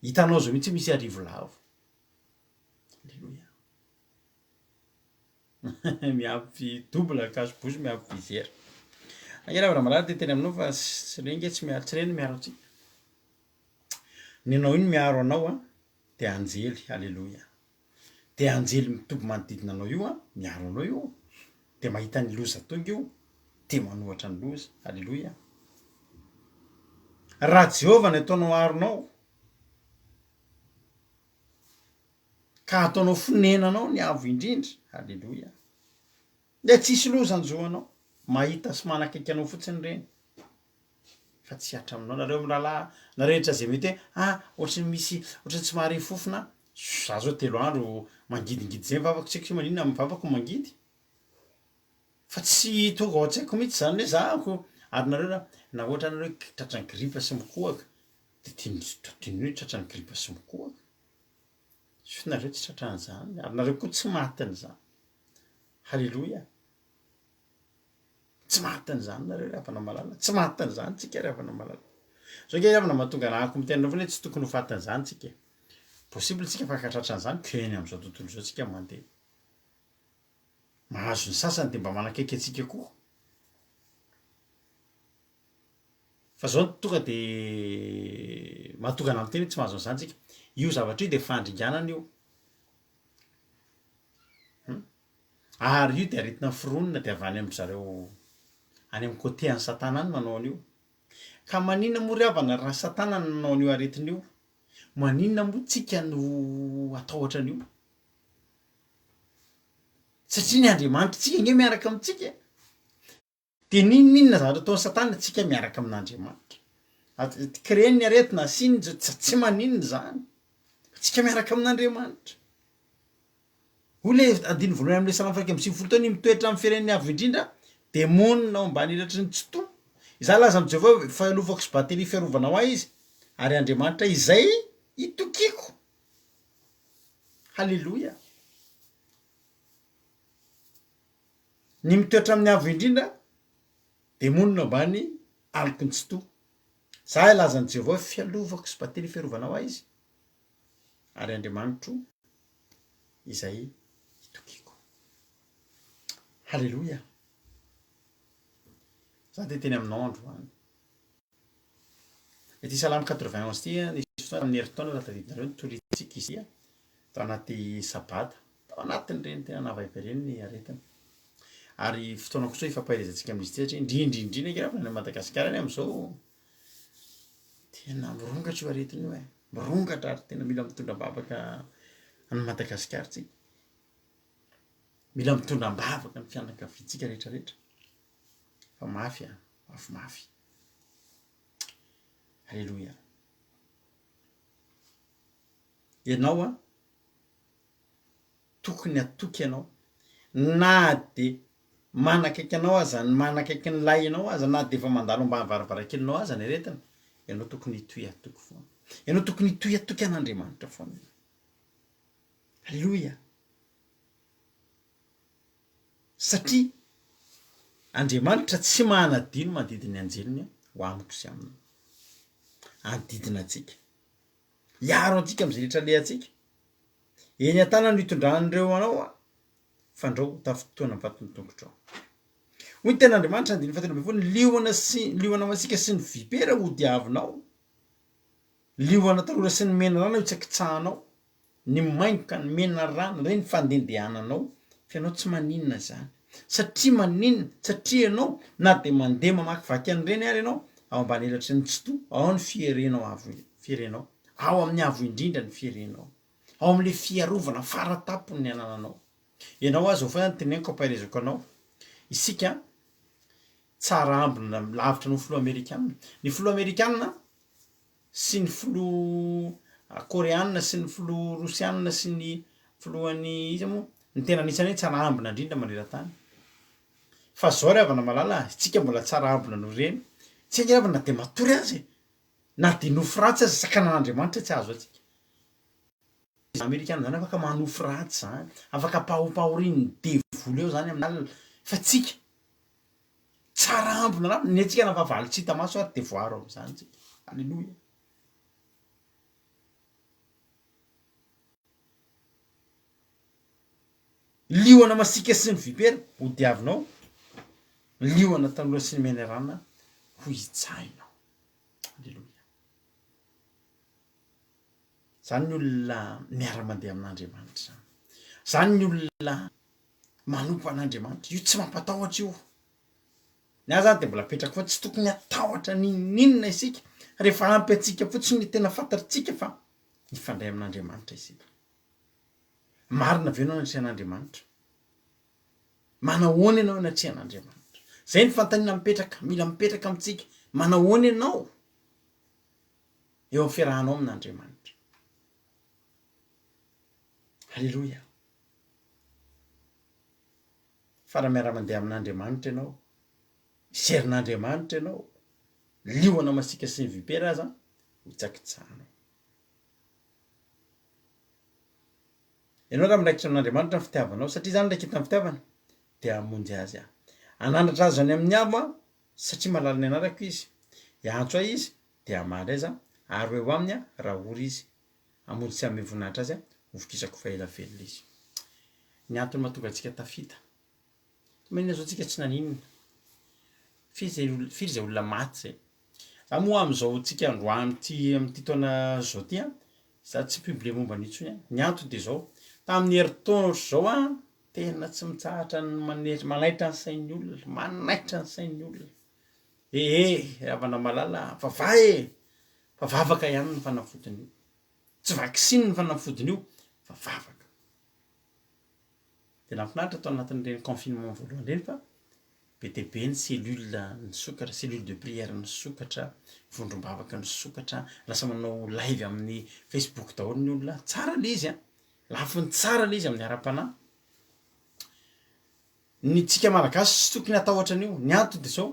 hitanao zao mihitsy misy arivo lava. Halleluia. Miampy double kaso bosy miampy visière. Agneravana malala de teny aminao fa tsy renge tsy reny miaro antsika. Ny anao iny miaro anao de anjely. Halleluia. De anjely mitoby manodidina anao io miaro anao io. De mahita ny loza tonga io de manohatra ny loza. Halleluia. Raha Jehovah ny ataonao aronao ka ataonao fonenanao ny avo indrindra. Halleluia. De tsisy loza-njo anao. Mahita sy manakaiky anao fotsiny reny. Fa tsy hatra aminao nareo mirahalahy narehetra zay mety hoe ohatrany misy ohatrany tsy mahare fofona. Za zao 3 andro mangidingidy zay mivavaka tsy haiko maninona mivavaka mangidy. Fa tsy tonga ao an-tsaiko mihitsy zany hoe zako ary nareo na ohatra nareo tratran'ny gripa sy mikohaka de tian'ny tratran'ny gripa sy mikohaka. Sy nareo tsy tratran'izany ary nareo koa tsy matin'izany. Halleluia. Tsy matin'izany nareo ravana malala. Tsy matin'izany tsika ravana malala. Zao ke ravana mahatonga anahako mitena foana tsy tokony ho fatin'izany tsika. Possible tsika afaka tratran'izany keny am'izao tontolo zao tsika mandeha. Mahazo ny sasany de mba manakaiky atsika koa. fa zao tonga de mahatokana amin'ny teny tsy mahazo an'izany tsika io zavatra io de fandringanana io ary io de aretina fironina de avy any amin'ny zareo any amin'ny côté any satana any manao an'io ka maninona moa ry havana raha satana ny nanao an'io aretin'io maninona moa tsika no atahotra an'io satria ny andriamanitra tsika nge miaraka amitsika de ninona zavatra ataon'ny satana tsika miaraka amin'andriamanitra créer ny aretina siny tsy maninona zany tsika miaraka amin'andriamanitra ole adiny voalohany am'le salamo faika am'sivy folo taony mitoetra amin'ny fireneny avo indrindra de monina ao ambany ilatry ny tsy to iza laza amy Jehovah fahalovako sy battery fiarovana ho ahy izy ary andriamanitra izay itokiko halleloia ny mitoetra amin'ny avo indrindra de monina ambany aloko ny tsy to za lazany Jehovah fialovako sy battery fiarovana ho ahy izy ary andriamanitro izay itokiko halleloia za de teny aminao andro any ety salamo 91 ty nisy amin'ny herintaona raha tadidinareo nitoritsika izy tao anaty sabata tao anatin'ireny tena navaiky reny ny aretina ary fotoana kosa ifampahelezantsika amin'izy ty satria indrindrindrindra nge raha Madagasikara any am'izao tena mirongatra io aretina io mirongatra ary tena mila mitondram-bavaka any Madagasikara tsika mila mitondram-bavaka ny fianakaviantsika rehetrarehetra fa mafy mafy halleloia ianao tokony atoky ianao na de manakaiky anao aza manakaiky ny lainao aza na de efa mandalo ambany varavarankelinao aza ny aretina ianao tokony hitoy atoky foana ianao tokony hitoy atoky an'andriamanitra foana halleloia satria andriamanitra tsy manadino manodidiny anjeliny ho amiko sy amina anodidina atsika iaro antsika am'izay rehetra le atsika eny an-tana no hitondran'ireo anao fandrao tafotoana vatony tongotrao hoy ny ten'andriamanitra andiny fatelo amby folo liona masika sy ny vipera ho diavinao liona tarora sy ny mena rano hitsakitsahanao ny maingoka ny mena rano reny fandendehananao fa ianao tsy maninona zany satria maninona satria ianao na de mandeha mamakivaky an'ireny ary ianao ao ambany elatry ny tsy to ao ny fierenao ao amin'ny avo indrindra ny fierenao ao am'le fiarovana faratapony ny anananao ianao azy ho fa ny teneniko ampahelezako anao isika tsara ambina lavitra no filo amerikanina ny filo amerikanina sy ny filo koreanina sy ny filo rosianina sy ny filohan'ny izy moa ny tena anisany hoe tsara ambina indrindra maneran-tany fa zao ry havana malala tsika mbola tsara ambina no reny tsy ainge havana de matory azy na de nofo ratsy azy sakanan'andriamanitra tsy azo atsika amerikanina zany afaka manofo ratsy zany afaka pahopahoriny devolo eo zany amin'alina fa tsika tsara ambina raha ny atsika navavaly tsy hita maso ary de voaro am'izany tsika halleloia lioana masika sy ny vipera ho diavinao lioana tanora sy ny menerana ho hitsahinao halleloia zany ny olona miara-mandeha amin'andriamanitra zany ny olona manompo an'andriamanitra io tsy mampatahotra io ny ahy zany de mbola petraka fa tsy tokony atahotra ninona isika rehefa ampy atsika fotsiny ny tena fantatritsika fa nifandray amin'andriamanitra isika marina ve anao anatrehan'andriamanitra manahoana ianao anatrehan'andriamanitra zay ny fantanina mipetraka mila mipetraka amitsika manahoana ianao eo amin'ny fiarahanao amin'andriamanitra halleloia fa raha miara-mandeha amin'andriamanitra ianao iserin'andriamanitra ianao lioana masika sy ny vipera aza ho tsakitsahanao ianao raha miraikitra amin'andriamanitra ny fitiavanao satria zany ndraiky hita ny fitiavana de amonjy azy anandratra azy any amin'ny avo satria malala ny anarako izy iantso ahy izy de amaly azy ary eo aminy raha ory izy amonjy tsy ame voninahitra azy hovokisako fa ela velona izy ny antony mahatonga atsika tafita manina zao tsika tsy naninona firy zay olona maty zay za moa am'izao tsika androany am'ty taona zao ty a za tsy publie momba n'intsony a ny antony de zao tamin'ny herintaona zao a tena tsy mitsahatra ny manaitra ny sain'ny olona manaitra ny sain'ny olona ravana malala fa vavaka ihany ny fanafodiny io tsy vaksiny ny fanafodiny io fa vavaka de nafinaritra atao anatin'ireny confinement voalohany reny fa be de be ny cellule nisokatra cellule de prière nisokatra vondrom-bavaka nisokatra lasa manao live amin'ny Facebook daholo ny olona tsara le izy a lafiny tsara le izy amin'ny ara-panahy ny tsika malagasy sy tokony atahotra an'io ny antony de zao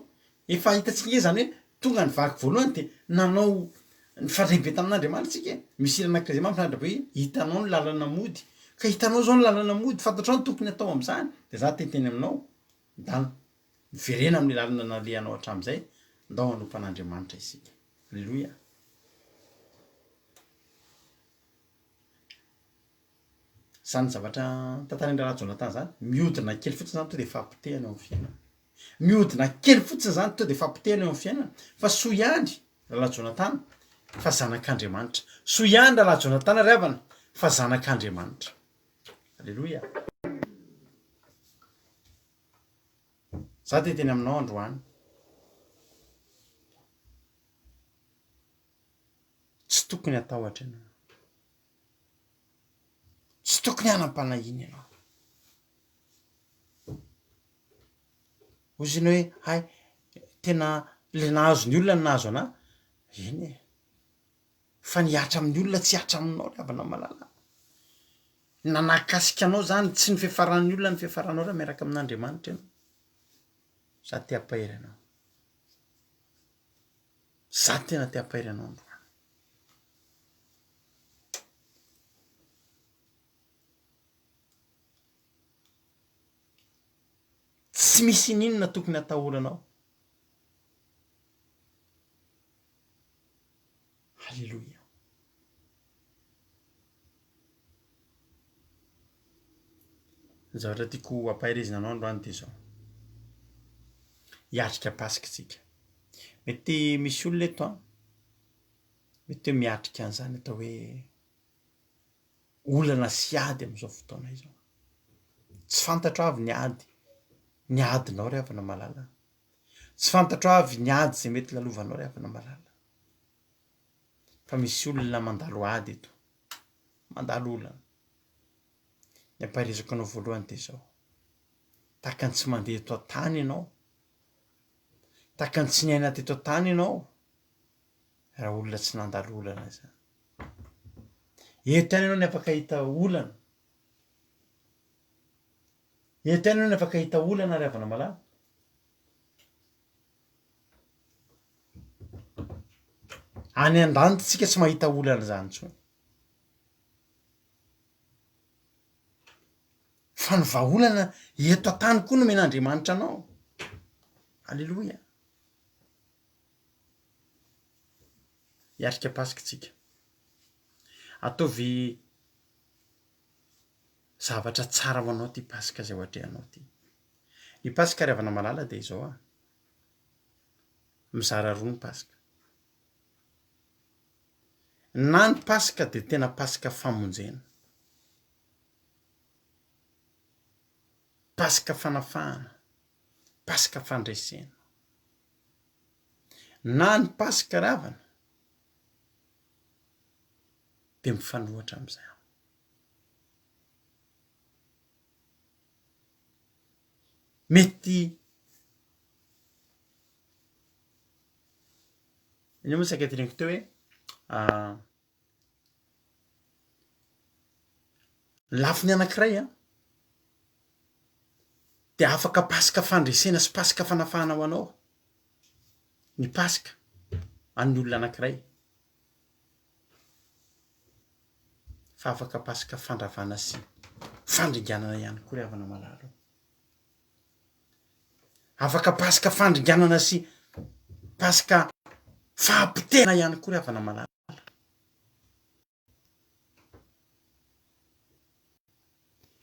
efa hitantsika zany hoe tonga ny vaky voalohany de nanao ny fandrebe tamin'Andriamanitra tsika misy iran'ankiray zay mampinaritra hoe hitanao ny lalana mody ka hitanao zao ny lalana mody fantatrao ny tokony atao am'izany de za tenteny aminao dana verena amin'ny lalana nalehanao hatramin'izay ndao hanompan'Andriamanitra isika alleloia zany zavatra tantarin'ny raha Jonathan zany mihodina kely fotsiny zany to de fampitehana eo amin'ny fiainana mihodina kely fotsiny zany to de fampitehana eo amin'ny fiainana fa soa ihany raha Jonathan fa zanak'Andriamanitra soa ihany raha Jonathan ravana fa zanak'Andriamanitra alleloia za de teny aminao androany tsy tokony atahotra ianao tsy tokony hanam-panahiny ianao ozy ny hoe hay tena le nahazo ny olona ny nahazo ana eny e fa niatra amin'ny olona tsy hatra aminao ravana malala nanakasika anao zany tsy ny fiafaran'ny olona ny fiafaranao raha miaraka amin'Andriamanitra ianao za te hampahery anao za tena te hampahery anao androany tsy misy ninona tokony atahoranao halleloia ny zavatra tiako ampahirizina anao androany de zao hiatrika pasika tsika mety misy olona eto a mety hoe miatrika an'izany atao hoe olana sy ady am'izao fotoana izao tsy fantatro avy ny adinao ry havana malala tsy fantatro avy ny ady zay mety lalovanao ry havana malala fa misy olona mandalo ady eto mandalo olana ny ampahirizako anao voalohany de zao tahaka ny tsy mandeha eto an-tany ianao tahaka ny tsy niaina teto an-tany ianao raha olona tsy nandalo olana zany eto ihany ianao ny afaka hita olana eto ihany ianao ny afaka hita olana ry havana malala any an-danitra tsika tsy mahita olana zany intsony fa ny vahaolana eto an-tany koa no men'Andriamanitra anao alleloia hiatrika pasika tsika ataovy zavatra tsara ho anao ty pasika zay hoatrehanao ty ny pasika ry havana malala de izao a mizara roa ny pasika na ny pasika de tena pasika famonjena pasika fanafahana pasika fandresena na ny pasika ravana de mifanohatra am'izay mety iny moa saika teneniko teo hoe lafiny anankiray a de afaka pasika fandresena sy pasika fanafahana ho anao ny pasika an'ny olona anankiray fa afaka pasika fandravana sy fandringanana ihany koa ry havana malala afaka pasika fandringanana sy pasika fahampitehana ihany koa ry havana malala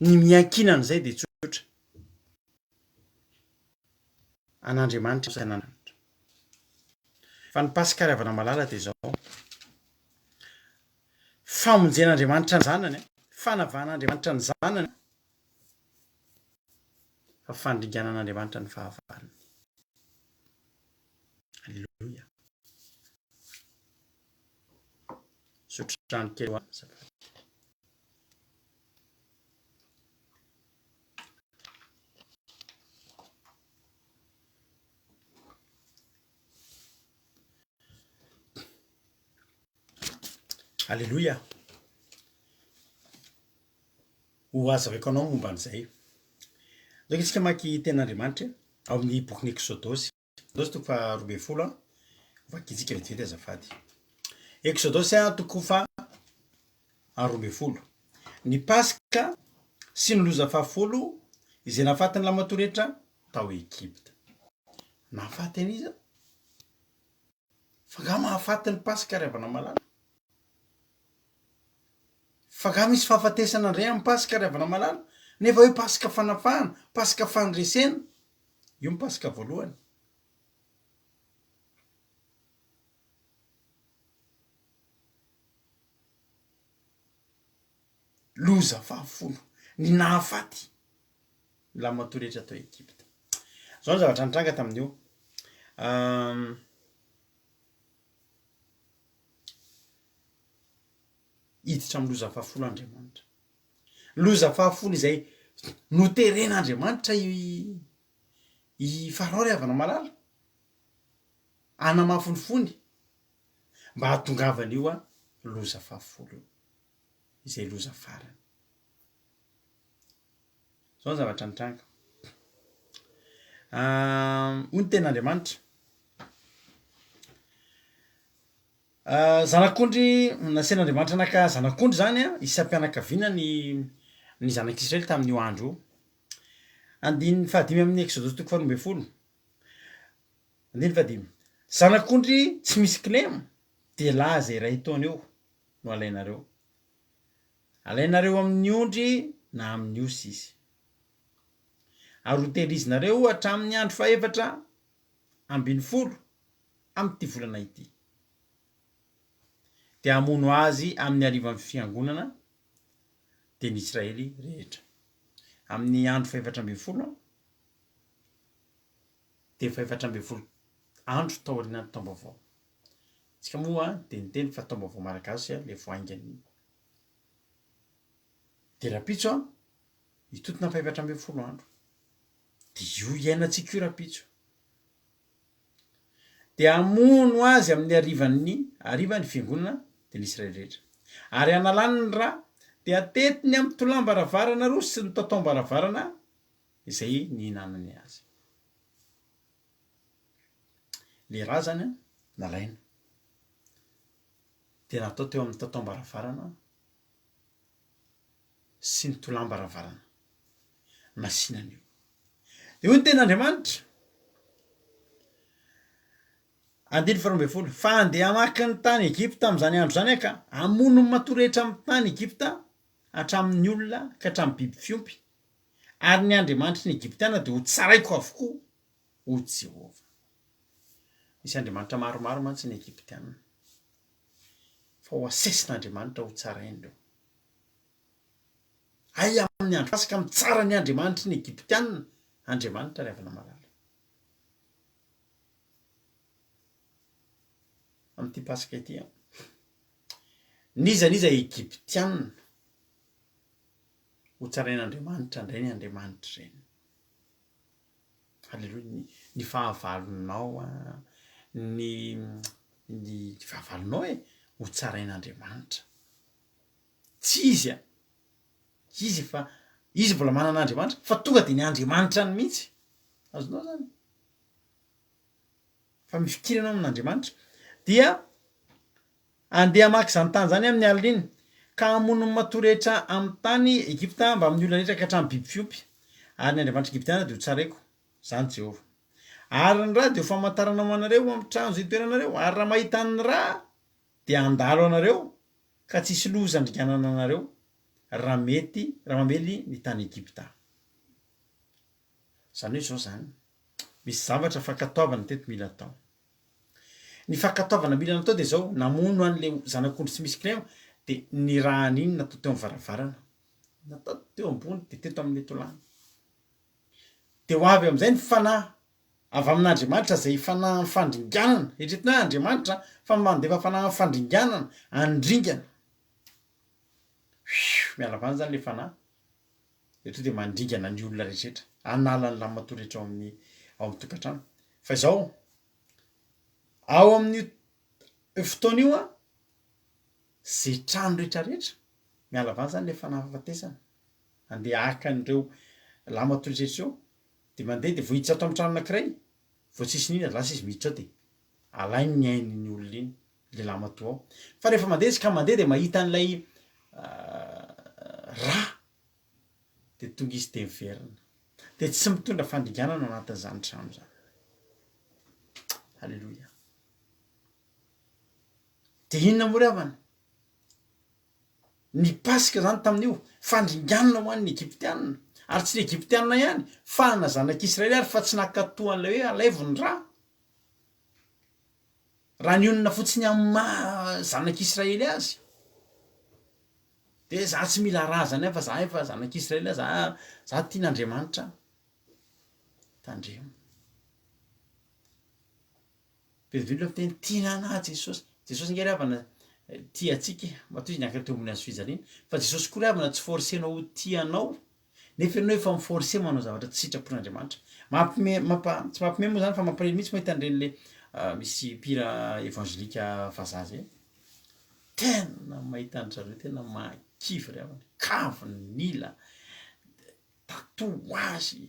ny miankinan'izay de tsotra an'Andriamanitra sanananitra fa ny pasika ravana malala dia zao famonjen'Andriamanitra ny zanany fanavahan'Andriamanitra ny zanany fa fandringanan'Andriamanitra ny fahavalony. Alleluia. Sotratrano kely azafady. Alleluia. Ho azavaiko anao momba an'izay. Ndraiky isika maky ten'Andriamanitra ao amin'ny bokin'ny Exodosy. Exodosy toko fa 12 vakitsika vetivety azafady. Exodosy toko fa 12. Ny Pasika sy ny loza fahafolo izay nahafatin'ny lamatoretra tao Egypta. Nahafaty an'iza? Fa nga mahafaty ny Pasika ravana malala. Fa nga misy fahafatesana indray amin'ny Pasika ravana malala. Nefa hoe Pasika fanafahana, Pasika fandresena. Io ny Pasika voalohany. Loza fahafolo ny nahafaty ny lamatoretra tao Egypta. Zao ny zavatra nitranga tamin'io. Hiditra amin'ny loza fahafolo Andriamanitra. Loza fahafolo izay noteren'Andriamanitra i Farao ravana malala. Anamafy ny fony mba hatongavana io loza fahafolo io. Izay loza farany. Zao ny zavatra nitranga. Hoy ny ten'Andriamanitra. Zanak'ondry nasen'Andriamanitra naka zanak'ondry zany isam-pianakaviana ny zanak'Israely tamin'io andro io. Andiny fahadimy amin'ny Exodosy toko 12. Andiny fahadimy. Zanak'ondry tsy misy kilemo dia lahy zay iray taona eo no alainareo. Alainareo amin'ny ondry na amin'ny osy izy. Ary hotelizinareo hatramin'ny andro 4 amin'ity volana ity. Dia hamono azy amin'ny harivan'ny fiangonana dia ny Israely rehetra. Amin'ny andro 4 dia 4 andro taorian'ny taom-baovao. Tsika moa dia niteny fa taom-baovao malagasy le voaingany. Dia rapitso hitotona 4 andro. Dia io iainantsika io rapitso. Dia hamono azy amin'ny harivan'ny fiangonana dia ny Israely rehetra. Ary analany ny ra dia atetiny amin'ny tolam-baravarana roa sy ny tatom-baravarana izay nihinanany azy. Le ra zany nalaina. Dia natao teo amin'ny tatom-baravarana sy ny tolam-baravarana. Nasinany io. Dia hoy ny ten'Andriamanitra. Andiny 12. Fa andeha hamaky ny tany Egypta amin'izany andro zany ka hamono ny matoretra amin'ny tany Egypta hatramin'ny olona ka hatramin'ny biby fiompy. Ary ny Andriamanitra ny Egyptiana dia ho tsaraiko avokoa ho Jehovah. Misy Andriamanitra maromaro mantsy ny Egyptiana. Fa ho asesin'Andriamanitra ho tsaraindreo. Ay amin'ny andro Pasika mitsara ny Andriamanitra ny Egyptiana, Andriamanitra ravana malala. Amin'ity Pasika ity niza Egyptiana ho tsarain'Andriamanitra indray ny Andriamanitra ireny. Halleluja. Ny fahavalonao ny fahavalonao ho tsarain'Andriamanitra. Tsy izy fa izy mbola manan'Andriamanitra fa tonga dia ny Andriamanitra ny mihitsy. Azonao zany. Fa mifikirana amin'Andriamanitra dia andeha hamaky izany tany zany amin'ny alina iny ka hamono ny matoretra amin'ny tany Egypta mba amin'ny olona rehetra ka hatramin'ny biby fiompy. Ary ny Andriamanitra Egyptiana dia ho tsaraiko. Zany Jehovah. Ary ny ra dia ho famantarana ho anareo amin'ny trano izay toeranareo. Ary raha mahita ny ra dia handalo anareo ka tsisy loza handringanana anareo raha mamely ny tany Egypta. Zany hoe zao zany. Misy zavatra fakataovana teto mila atao. ny fankataovana mila natao de zao namono an'le zanak'ondry tsy misy klema de ny rahan'iny natao teo amin'ny varavarana natao teo ambony de teto amin'ny tolany de ho avy am'izay ny fanahy avy amin'Andriamanitra zay fanahy fandringanana eritretina hoe Andriamanitra fa mandefa fanahy fandringanana andringana miala avany zany le fanahy de to de mandringana ny olona rehetra analany lamatoa rehetra ao amin'ny tokantrano fa izao ao amin'ny fotoana io a zay trano rehetrarehetra miala avany zany le fanahy fahafatesana andeha aka an'ireo lamatoa rehetra eo de mandeha de vohiditra ato amin'ny trano anankiray vao tsisy nina lasa izy miditra ao de alainy ny ain'ny olona iny le lamatoa ao fa rehefa mandeha izy ka mandeha de mahita an'ilay rà de tonga izy de miverina de tsy mitondra fandringanana anatin'izany trano zany halleloia de inona moa ry havana ny pasika zany tamin'io fandringanana ho an'ny Egyptianina ary tsy ny Egyptianina ihany fa na zanak'Israely ary fa tsy nakatoa an'ilay hoe alaivony raha ny onona fotsiny amin'ny zanak'Israely azy de za tsy mila razana fa za efa zanak'Israely za tian'Andriamanitra tandremo bedivino fiteny tianana Jesosy nge ry havana tia atsika matoa izy niankina teo ambony azo fijaliana fa Jesosy koa ry havana tsy forcenao ho tianao nefa ianao efa miforce manao zavatra tsy sitrapon'Andriamanitra tsy mampime moa zany fa mampalahelo mihitsy mahita an'ireny le misy mpira evangelika vazaha zay tena mahita an'zareo tena makivy ry havana kavy nila tato azy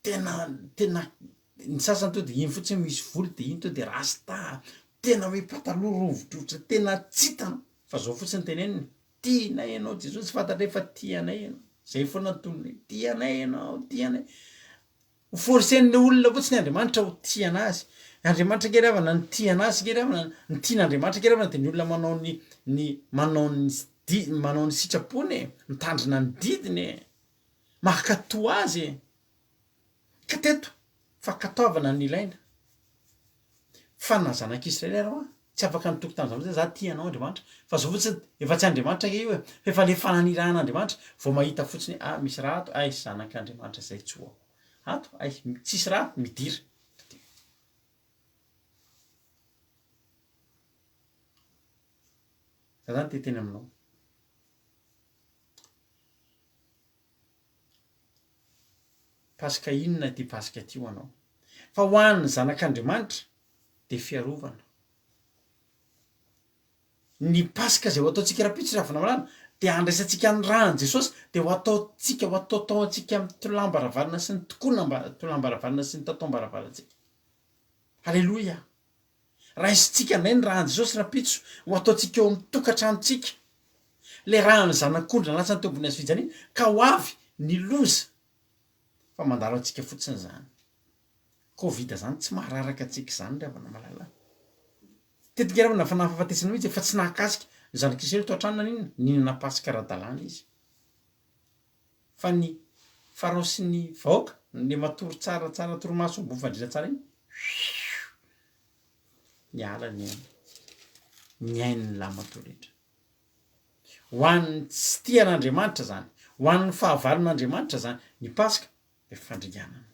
tena ny sasany to de iny fotsiny misy volo de iny to de rasta tena hoe pataloha rovidrovitra tena tsitana fa zao fotsiny teneniny tianay ianao Jesosy tsy fantatra efa tianay ianao zay foana antonony tianay ianao tianay ho forcen'le olona fotsiny Andriamanitra ho tiana azy Andriamanitra nge ry havana ny tiana azy nge ry havana ny tian'Andriamanitra nge ry havana de ny olona manao ny sitrapony mitandrina ny didiny mahakatoa azy ka teto fankataovana ny ilaina fa na zanak'Israely ary hoa tsy afaka nitoko tam'zany hoe za tianao Andriamanitra fa zao fotsiny efa tsy Andriamanitra nge io e fa efa le fananirahan'Andriamanitra vao mahita fotsiny misy raha ato ay zanak'Andriamanitra zay tsoa ato ay tsisy raha midira za zany teteny aminao pasika inona ty pasika ty ho anao fa ho an'ny zanak'Andriamanitra de fiarovana ny pasika zay ho ataotsika rapitso ravina malana de andraisantsika ny rahan'i Jesosy de ho ataotsika ho ataotao atsika amin'ny tolambaravarana sy ny tokoana tolambaravarana sy ny tatom-baravarantsika halleloia raisitsika ndray ny rahan'i Jesosy rapitso ho ataotsika eo amin'ny tokantranontsika le rahan'ny zanak'ondry lasany teo ambony azo fijaliana ka ho avy ny loza fa mandalo atsika fotsiny zany Covid zany tsy mahararaka atsika zany ry havana malala tetika ry havana fanahy fahafatesana mihitsy efa tsy nahakasika ny zanak'Israely to an-trano na ninona ninona pasika ara-dalàna izy fa ny farao sy ny vahoaka ny matory tsara torimaso mbo fandrina tsara iny miala ny ain'ny lamatoa rehetra ho an'ny tsy tian'Andriamanitra zany ho an'ny fahavalin'Andriamanitra zany ny pasika de fandringanana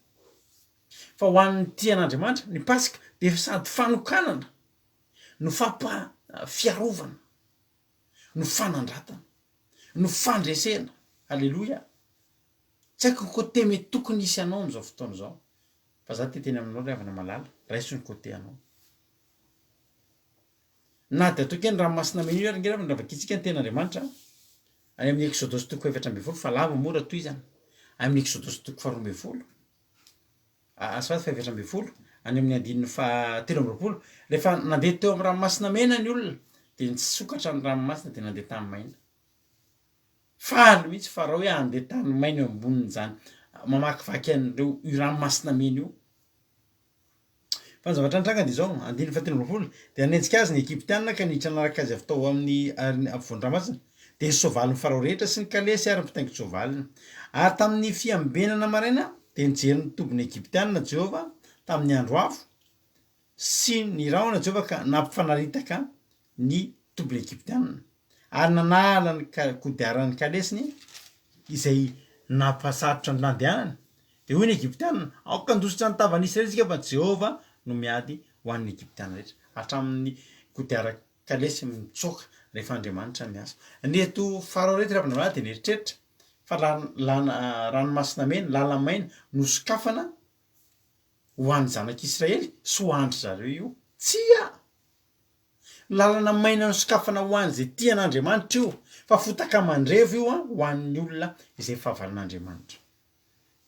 fa ho an'ny tian'Andriamanitra ny pasika de sady fanokanana no fiarovana no fanandratana no fandresena halleloia tsy haiko ny côté mety tokony isy anao am'izao fotoana zao fa za teteny aminao ry havana malala raiso ny côté anao na de atao keny ranomasina meny io ary nge raha vakitsika ny ten'Andriamanitra any amin'ny Exodosy toko 7:20 fa lava mora toy zany amin'ny Exodosy toko 12 asfaty 7:20 any amin'ny andininy 13 rehefa nandeha teo amin'ny ranomasina mena ny olona de nitsokatra ny ranomasina de nandeha tany maina faly mihitsy fa raha hoe andeha tany maina eo amboniny zany mamakivaky an'ireo io ranomasina mena io fa ny zavatra nitranga de zao andininy 13 de anenjika azy ny Egyptianina ka niditra naraka azy avy tao amin'ny afovoan-dranomasina de ny soavalin'ny farao rehetra sy ny kalesy ary mpitaingitra soavaliny ary tamin'ny fiambenana maraina de nijery ny tombony Egyptianina Jehova tamin'ny andro afo sy ny raona jehova ka nampifanaritaka ny tompony egyptianna ary nanala ny kodiaran'ny kalesiny izay nampasarotra ny landehanany de hoy ny egyptianna aoka andositra ny tavan'israely tsika fa jehova no miady ho an'ny egyptiana rehetra hatramin'ny kodiara kalesy mitsoka rehefa andriamanitra miasa ny eto farao rehetra raha de nieritreritra fa ranomasina mena lalamaina no sokafana ho an'ny zanak'Israely sy ho andry zareo io tsia lalana maina no sokafana ho any zay tian'Andriamanitra io fa fotaka mandrevo io ho an'ny olona izay fahavalin'Andriamanitra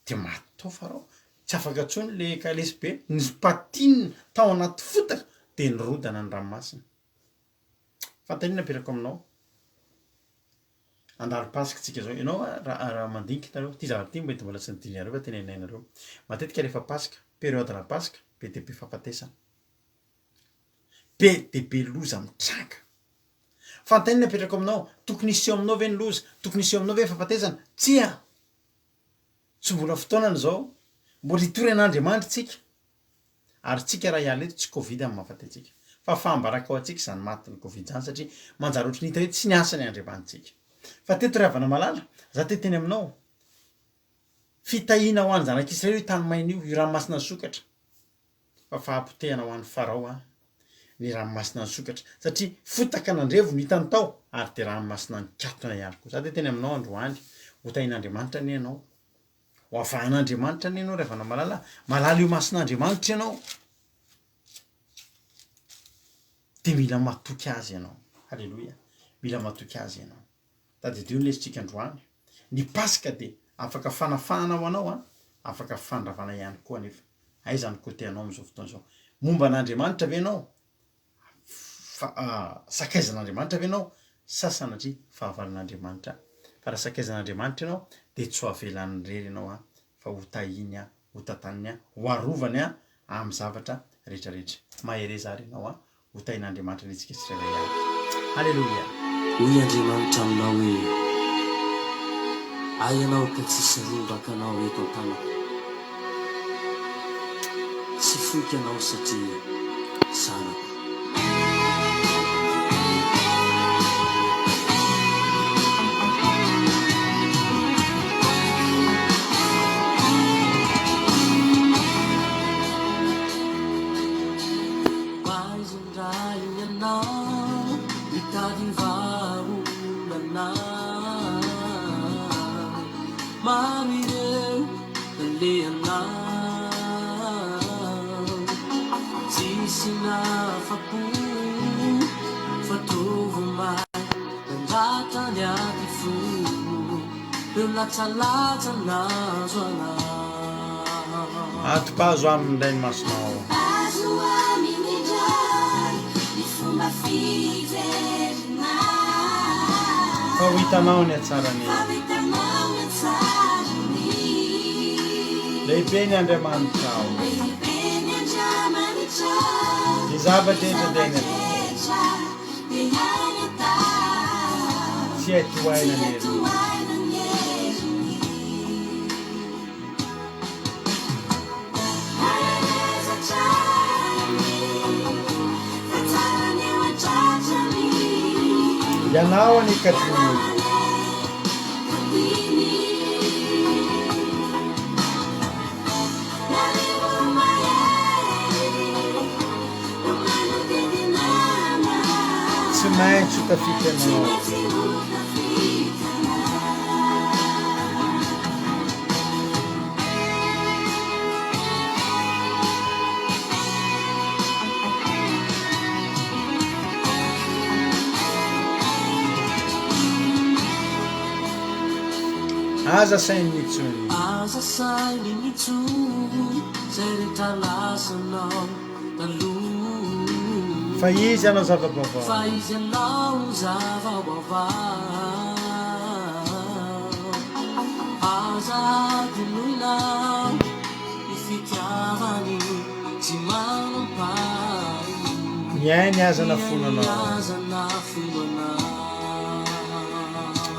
de matao farao tsy afaka tsony le kalesy be ny patinina tao anaty fotaka de nirodana ny ranomasina fantanina aperako aminao andalo pasika tsika zao ianao raha mandinika tareo ty zavatra ty mety mbola tsy nidiniareo fa teny ainainareo matetika rehefa pasika période-na pasika be de be fampatesana be de be loza mitranga fantanina apetrako aminao tokony iseo aminao ve ny loza tokony iseo aminao ve fampatesana tsia tsy mbola fotoanany zao mbola hitory an'Andriamanitra tsika ary tsika raha hiala eto tsy covid amin'ny mahafatetsika fa fambaraka ao atsika zany matin'ny covid zany satria manjary ohatry ny hita hoe tsy ny asany Andriamanitsika fa teto ravana malala za te teny aminao fitahina ho any zanak'Israely io tany maina io ranomasina ny sokatra fa fahampotehana ho an'ny farao ny ranomasina ny sokatra satria fotaka nandrevo ny hitany tao ary de ranomasina ny katona ihany koa za te teny aminao androany ho tahin'Andriamanitra ny ianao ho avahan'Andriamanitra ny ianao ravana malala io masin'Andriamanitra ianao de mila matoky azy ianao halleloia mila matoky azy ianao tady dio lesitsika androany ny pasika de afaka fanafahana ho anao afaka fandravana ihany koa nefa aizany kote anao am'izao fotoana zao momba an'Andriamanitra ve anao sakaizan'Andriamanitra ve anao sasanatria fahavalin'Andriamanitra fa raha sakaizan'Andriamanitra ianao de tsy ho avelan'ny rery ianao fa ho tahiny ho tataniny ho arovany amin'ny zavatra rehetrarehetra maherezary ianao ho tahin'Andriamanitra netsika tsirairay avy halleloia hoy Andriamanitra aminao hoe ay ianao ka tsisy robaka anao eto an-tanako tsy foky anao satria zanako atopazo amin'ny ndray ny masonao fa ho hitanao ny atsarany lehibe ny Andriamanitra ao ny zavatra rehetra de tsy haitoaina ny ianao ny katiny tsy maintsy tafika anao aza sainy mitsony aza sainy mitsony zay rehetra lasanao taloha fa izy anao zava-baovao fa izy anao zava-baovao aza dinoinao ny fitiavany tsy manampary miainy aza nafonanao azana fonanao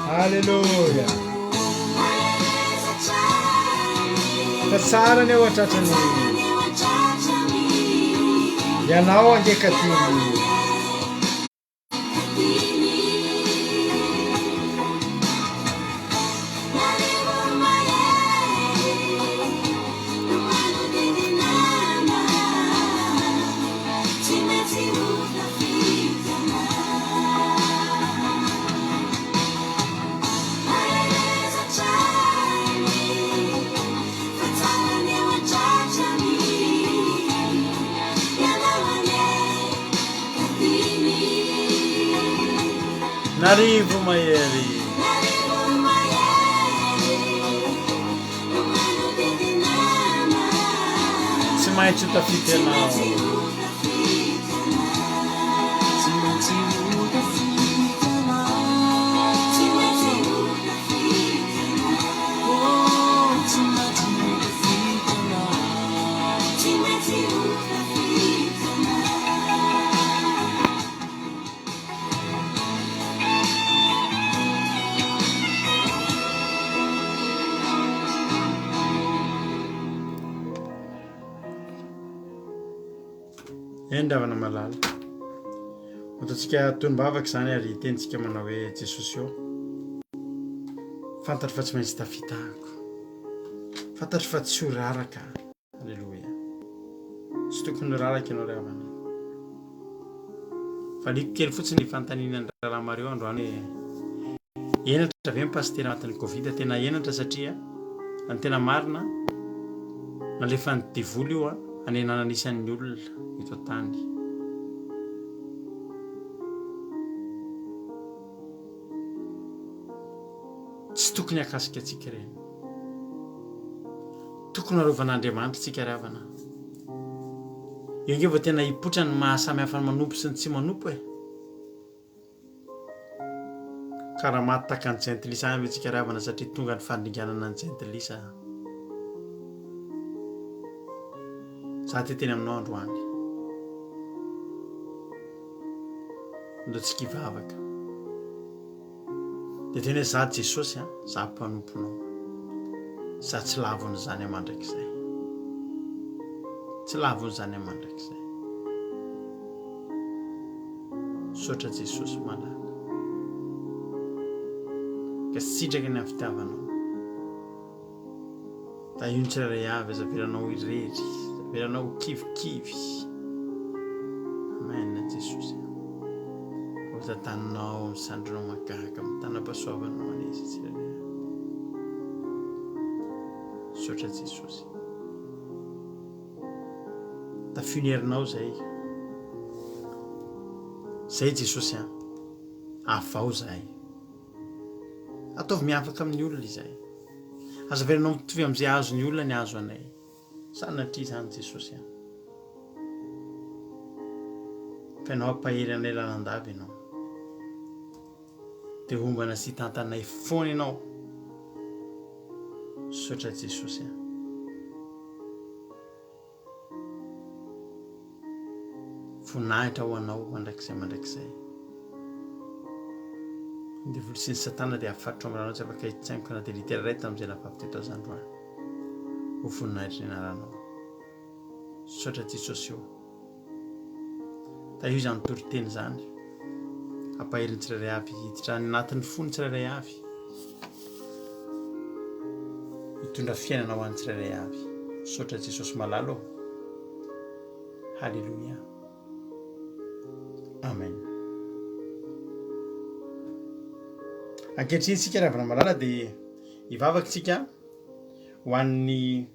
halleloia fa tsara ny ao atratrany ianao angekatiny narivo mahery tsy maintsy ho tafity anao endravana malala otatsika tony-bavaka zany ary tenitsika manao hoe Jesosy eo fantatry fa tsy maintsy tafitahako fantatry fa tsy ho raraka alleloia tsy tokony raraka ianao ry havana fa liko kely fotsiny fantaninany raharaha mareo androany hoe enatra ve mipastera anatin'ny covid tena enatra satria any tena marina nalefa ny devoly io a anenana anisan'ny olona eto tany tsy tokony akasika atsika ireny tokony arovan'Andriamanitra tsika ry havana io nge vao tena hipotra ny mahasamy hafa ny manompo sy ny tsy manompo e karaha maty taka ny jentilisa any ve tsika ry havana satria tonga ny fandringanana ny jentilisa za ty teny aminao androany ndo tsy kivavaka de tena za Jesosy a za mpanomponao za tsy lavony zany amandrakizay tsy lavony zany amandrakizay sotra Jesosy malala ka sitraka ny amin'ny fitiavanao da io ny tsirairay avy azaveranao irery veranao kivikivy amen Jesosy oza taninao misandronao magaka mitanam-pasoavanao anizy tsirairay sotra Jesosy da finierinao zay Jesosy a avao zay ataovy miafaka amin'ny olona izay azaveranao mitovy am'izay azo ny olona ny azo anay sanatria zany Jesosy a fa ianao ampahery anay lalandavy ianao de ombana sy tantanay foana ianao sotra Jesosy a voninahitra ho anao mandrakizay de voly sy ny satana de afatro amranao tsy afaka hitsaingo kana de litera ray tam'izay lafaviteto zandroany ho voninahitra ny anaranao sotra Jesosy io da io zany toriteny zany ampahery ny tsirairay avy hiditra ny anatin'ny fony tsirairay avy hitondra fiainanao an'ny tsirairay avy sotra Jesosy malalo halleluia amen ankehitriny tsika ravana malala de hivavaky tsika ho an'ny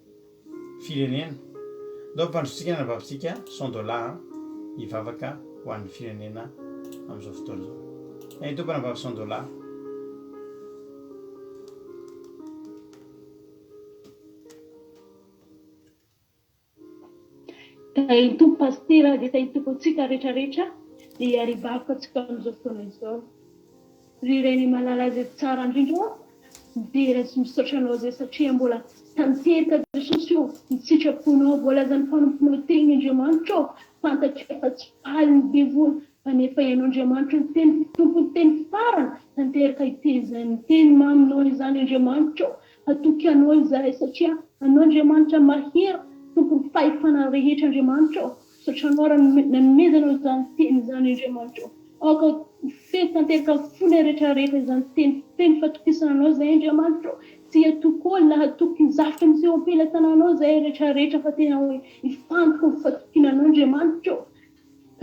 firenena ndao mpandrotsika navavitsika $100 hivavaka ho an'ny firenena am'izao fotoana zao tompo navavy $100 Tompo pastera dia tompo antsika rehetrarehetra dia arivavaka antsika amin'izao fotoana izao ry reny malala izay tsara indrindra midera sy misaotra anao zay satria mbola tanteraka Jesosy io ny sitraponao voalazany fanomponao teny Andriamanitra fantatry fa tsy faly ny devoly fa nefa ianao Andriamanitra ny teny tompo ny teny farany tanteraka itezany teny maminao izany Andriamanitra atoky anao izahay satria anao Andriamanitra mahery tompo ny fahefana rehetra Andriamanitra satria anao raha namezanao izany teny izany Andriamanitra. Aoka fety tanteraka fony rehetrarehetra izany teny fatokisana anao izay Andriamanitra. Tsy atoko olona hatoky ny zavatra miseho am-pelatananao izay rehetrarehetra fa tena hoe hifantoka ny fatokiana anao Andriamanitra.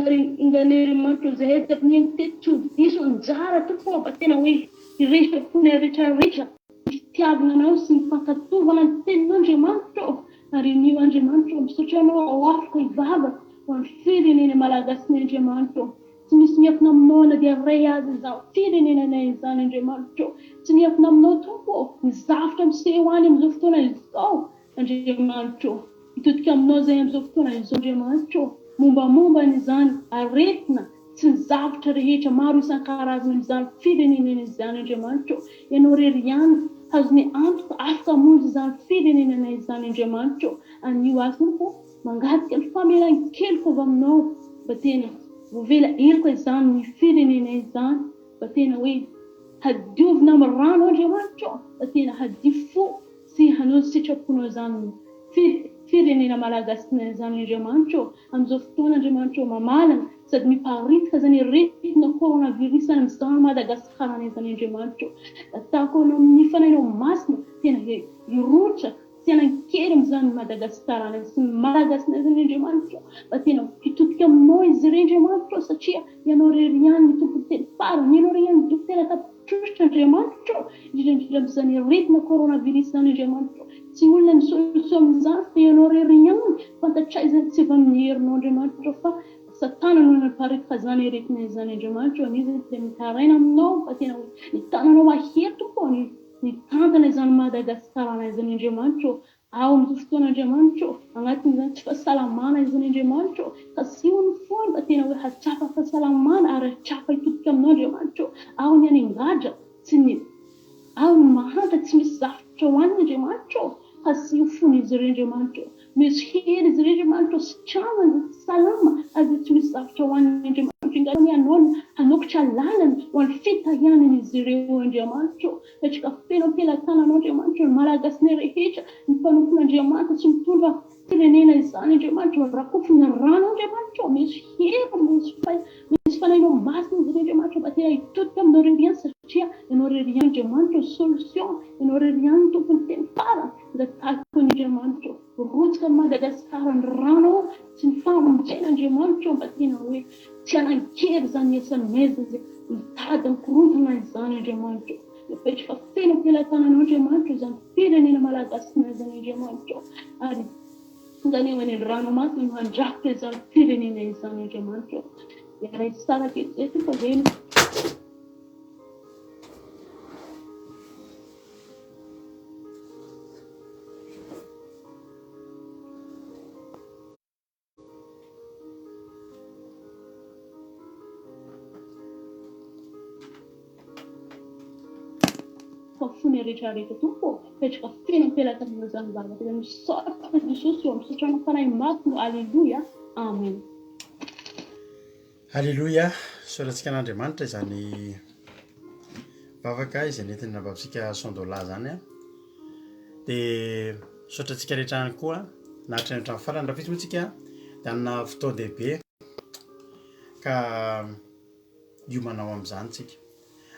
Ary ingan'Andriamanitra izay hitako ny tety tsy ho diso anjara tokoa fa tena hoe hiresaka fony rehetrarehetra. Fitiavana anao sy ny fankatovana ny tenin'Andriamanitra. Ary nio Andriamanitra misaotra anao ao afaka hivavaka ho an'ny firenena malagasy ny Andriamanitra. Tsy misy miafina aminao na dia ray azy izany firenenanay izany Andriamanitra. Tsy miafina aminao tompo ny zavatra miseho any amin'izao fotoana izao Andriamanitra. Hitodika aminao izay amin'izao fotoana izao Andriamanitra. Mombamomba n'izany aretina sy ny zavatra rehetra maro isan-karazany izany firenenana izany Andriamanitra. Ianao rery ihany azony antoka afaka hamonjy izany firenenana izany Andriamanitra. Anio azy tompo mangadika ny famelan-keloka avy aminao mba tena vovela eloko izany ny firenena izany mba tena hoe hadiovina amin'ny rano Andriamanitra. Mba tena hadifo sy hanao sitraponao izany firenena malagasy izany Andriamanitra. Amin'izao fotoana Andriamanitra mamalana sady miparitika izany retina coronavirus amin'izany Madagasikara izany Andriamanitra. Atako anao amin'ny fanainao masina tena hirotra sy hanan-kery amin'izany Madagasikara sy ny malagasy izany Andriamanitra. Mba tena hitodika aminao izy ireny Andriamanitra satria ianao rery ihany ny tompony teny farany. Ianao rery ihany ny dokotera tapitrositra Andriamanitra. Indrindra amin'izany retina coronavirus izany Andriamanitra. Tsy olona ny solution amin'izany fa ianao rery ihany fantatraizany tsy avy amin'ny herinao Andriamanitra fa Satana no naparitika izany retina izany Andriamanitra. Anizy tena mitaraina aminao fa tena hoe ny tananao ahery tompo ny tantana izany Madagasikara izany Andriamanitra. Ao amin'izao fotoana Andriamanitra agnatin'izany tsy fahasalamana izany Andriamanitra. Ka sy ho ny foana mba tena hoe hatsapa fahasalamana ary hatsapa hitodika aminao Andriamanitra. Ao ny any angadra tsy ny ao ny mahanta tsy misy zavatra ho an'ny Andriamanitra. Ka sy ho fony izy ireny Andriamanitra. Misy hery izy ireny Andriamanitra sy trano salama azy tsy misy zavatra ho an'ny Andriamanitra. Ingany ianao hanokotra lalana ho an'ny fitahianany izy ireo Andriamanitra. Petraka feno am-pelatananao Andriamanitra ny malagasy ny rehetra ny mpanompon'Andriamanitra sy mitondra firenena izany Andriamanitra. Rakofiny rano Andriamanitra. Misy hery misy fanainao masina izy ireny Andriamanitra mba tena hitodika aminao rery ihany satria ianao rery ihany Andriamanitra solution. Ianao rery ihany tompony teny farany nda tahaka ny Andriamanitra. Rotsika Madagasikara ny rano sy ny famonjena Andriamanitra mba tena hoe tsy hanan-kery izany esameza izay mitady mikorontana izany Andriamanitra. Mipetraka feno am-pelatananao Andriamanitra izany firenena malagasy izany Andriamanitra. Ary izany eo any ranomasina no handrafitra izany firenena izany Andriamanitra. Iray tsara kely fa veno. Fony rehetrarehetra tompo petraka feno am-pelatananao izany zavatra tena misaotra Jesosy eo misaotra anao fanahy mafy. Alleluia, amen. Alleluia. Soratsika an'Andriamanitra izany vavaka izay nentina nabavisika sondola zany a. Dia sotratsika rehetra ihany koa nahatra ny hatrany farany raha fitsy moa dia anona fotoan-dehibe ka hiomanao amin'izany tsika.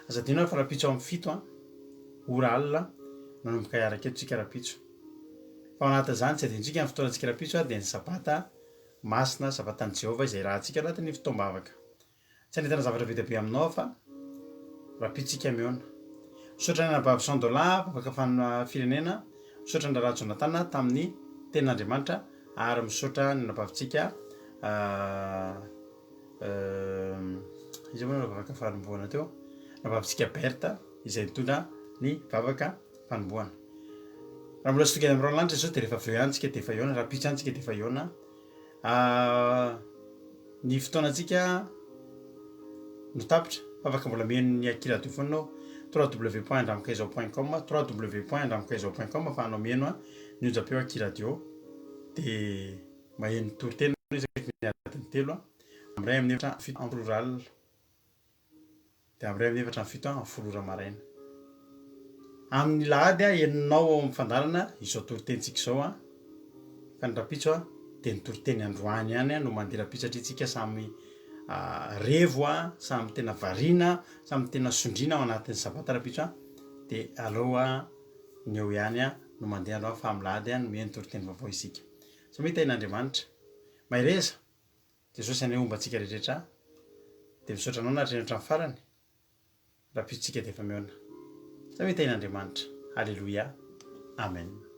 Aza adino fa rapitso amin'ny fito ora alina nanomboka hiaraka eto tsika rapitso. Fa ao anatin'izany tsy adintsika amin'ny fotoanantsika rapitso dia ny sabata masina, sabatan'i Jehovah izay rahantsika ao anatin'ny fotoam-bavaka. Tsy anentana zavatra be dia be aminao fa rapitsika mihaona. Misaotra ny anabavy Sandola, vavaka fanina firenena, misaotra ny Rara Jonatana tamin'ny tenin'Andriamanitra ary misaotra ny anabavintsika izy moa ny vavaka fanombohana teo, anabavintsika Berta izay mitondra ny vavaka fanombohana. Raha mbola sotoka amin'ny roalanitra izao dia rehefa avy eo ihany tsika dia efa ihaona, raha pitso ihany tsika dia efa ihaona. Ny fotoanantsika no tapitra fa afaka mbola miheno ny akila telefonina www.andramokaizaho.com www.andramokaizaho.com afahanao miheno ny onjam-peo akiradio dia maheno toritena isaky ny adiny telo amiray amin'ny efatra fito amin'ny folo ora alina dia amiray amin'ny efatra amin'ny fito amin'ny folo ora maraina. Amin'ny lahady henonao ao amin'ny fandarana izao toritentsika izao fa ny rapitso teny toriteny androany ihany no mandira-pitsy satria tsika samy revo samy tena varina samy tena sondrina ao anatin'ny sabata rapitso de aloha ny eo ihany no mandeha aloha fa milady no mihaino toriteny vaovao isika samy tain'Andriamanitra maireza Jesosy ane ombantsika rehetrarehetra de misaotra anao nahatreny farany rapitsika de efa miona samy tain'Andriamanitra haleloia amen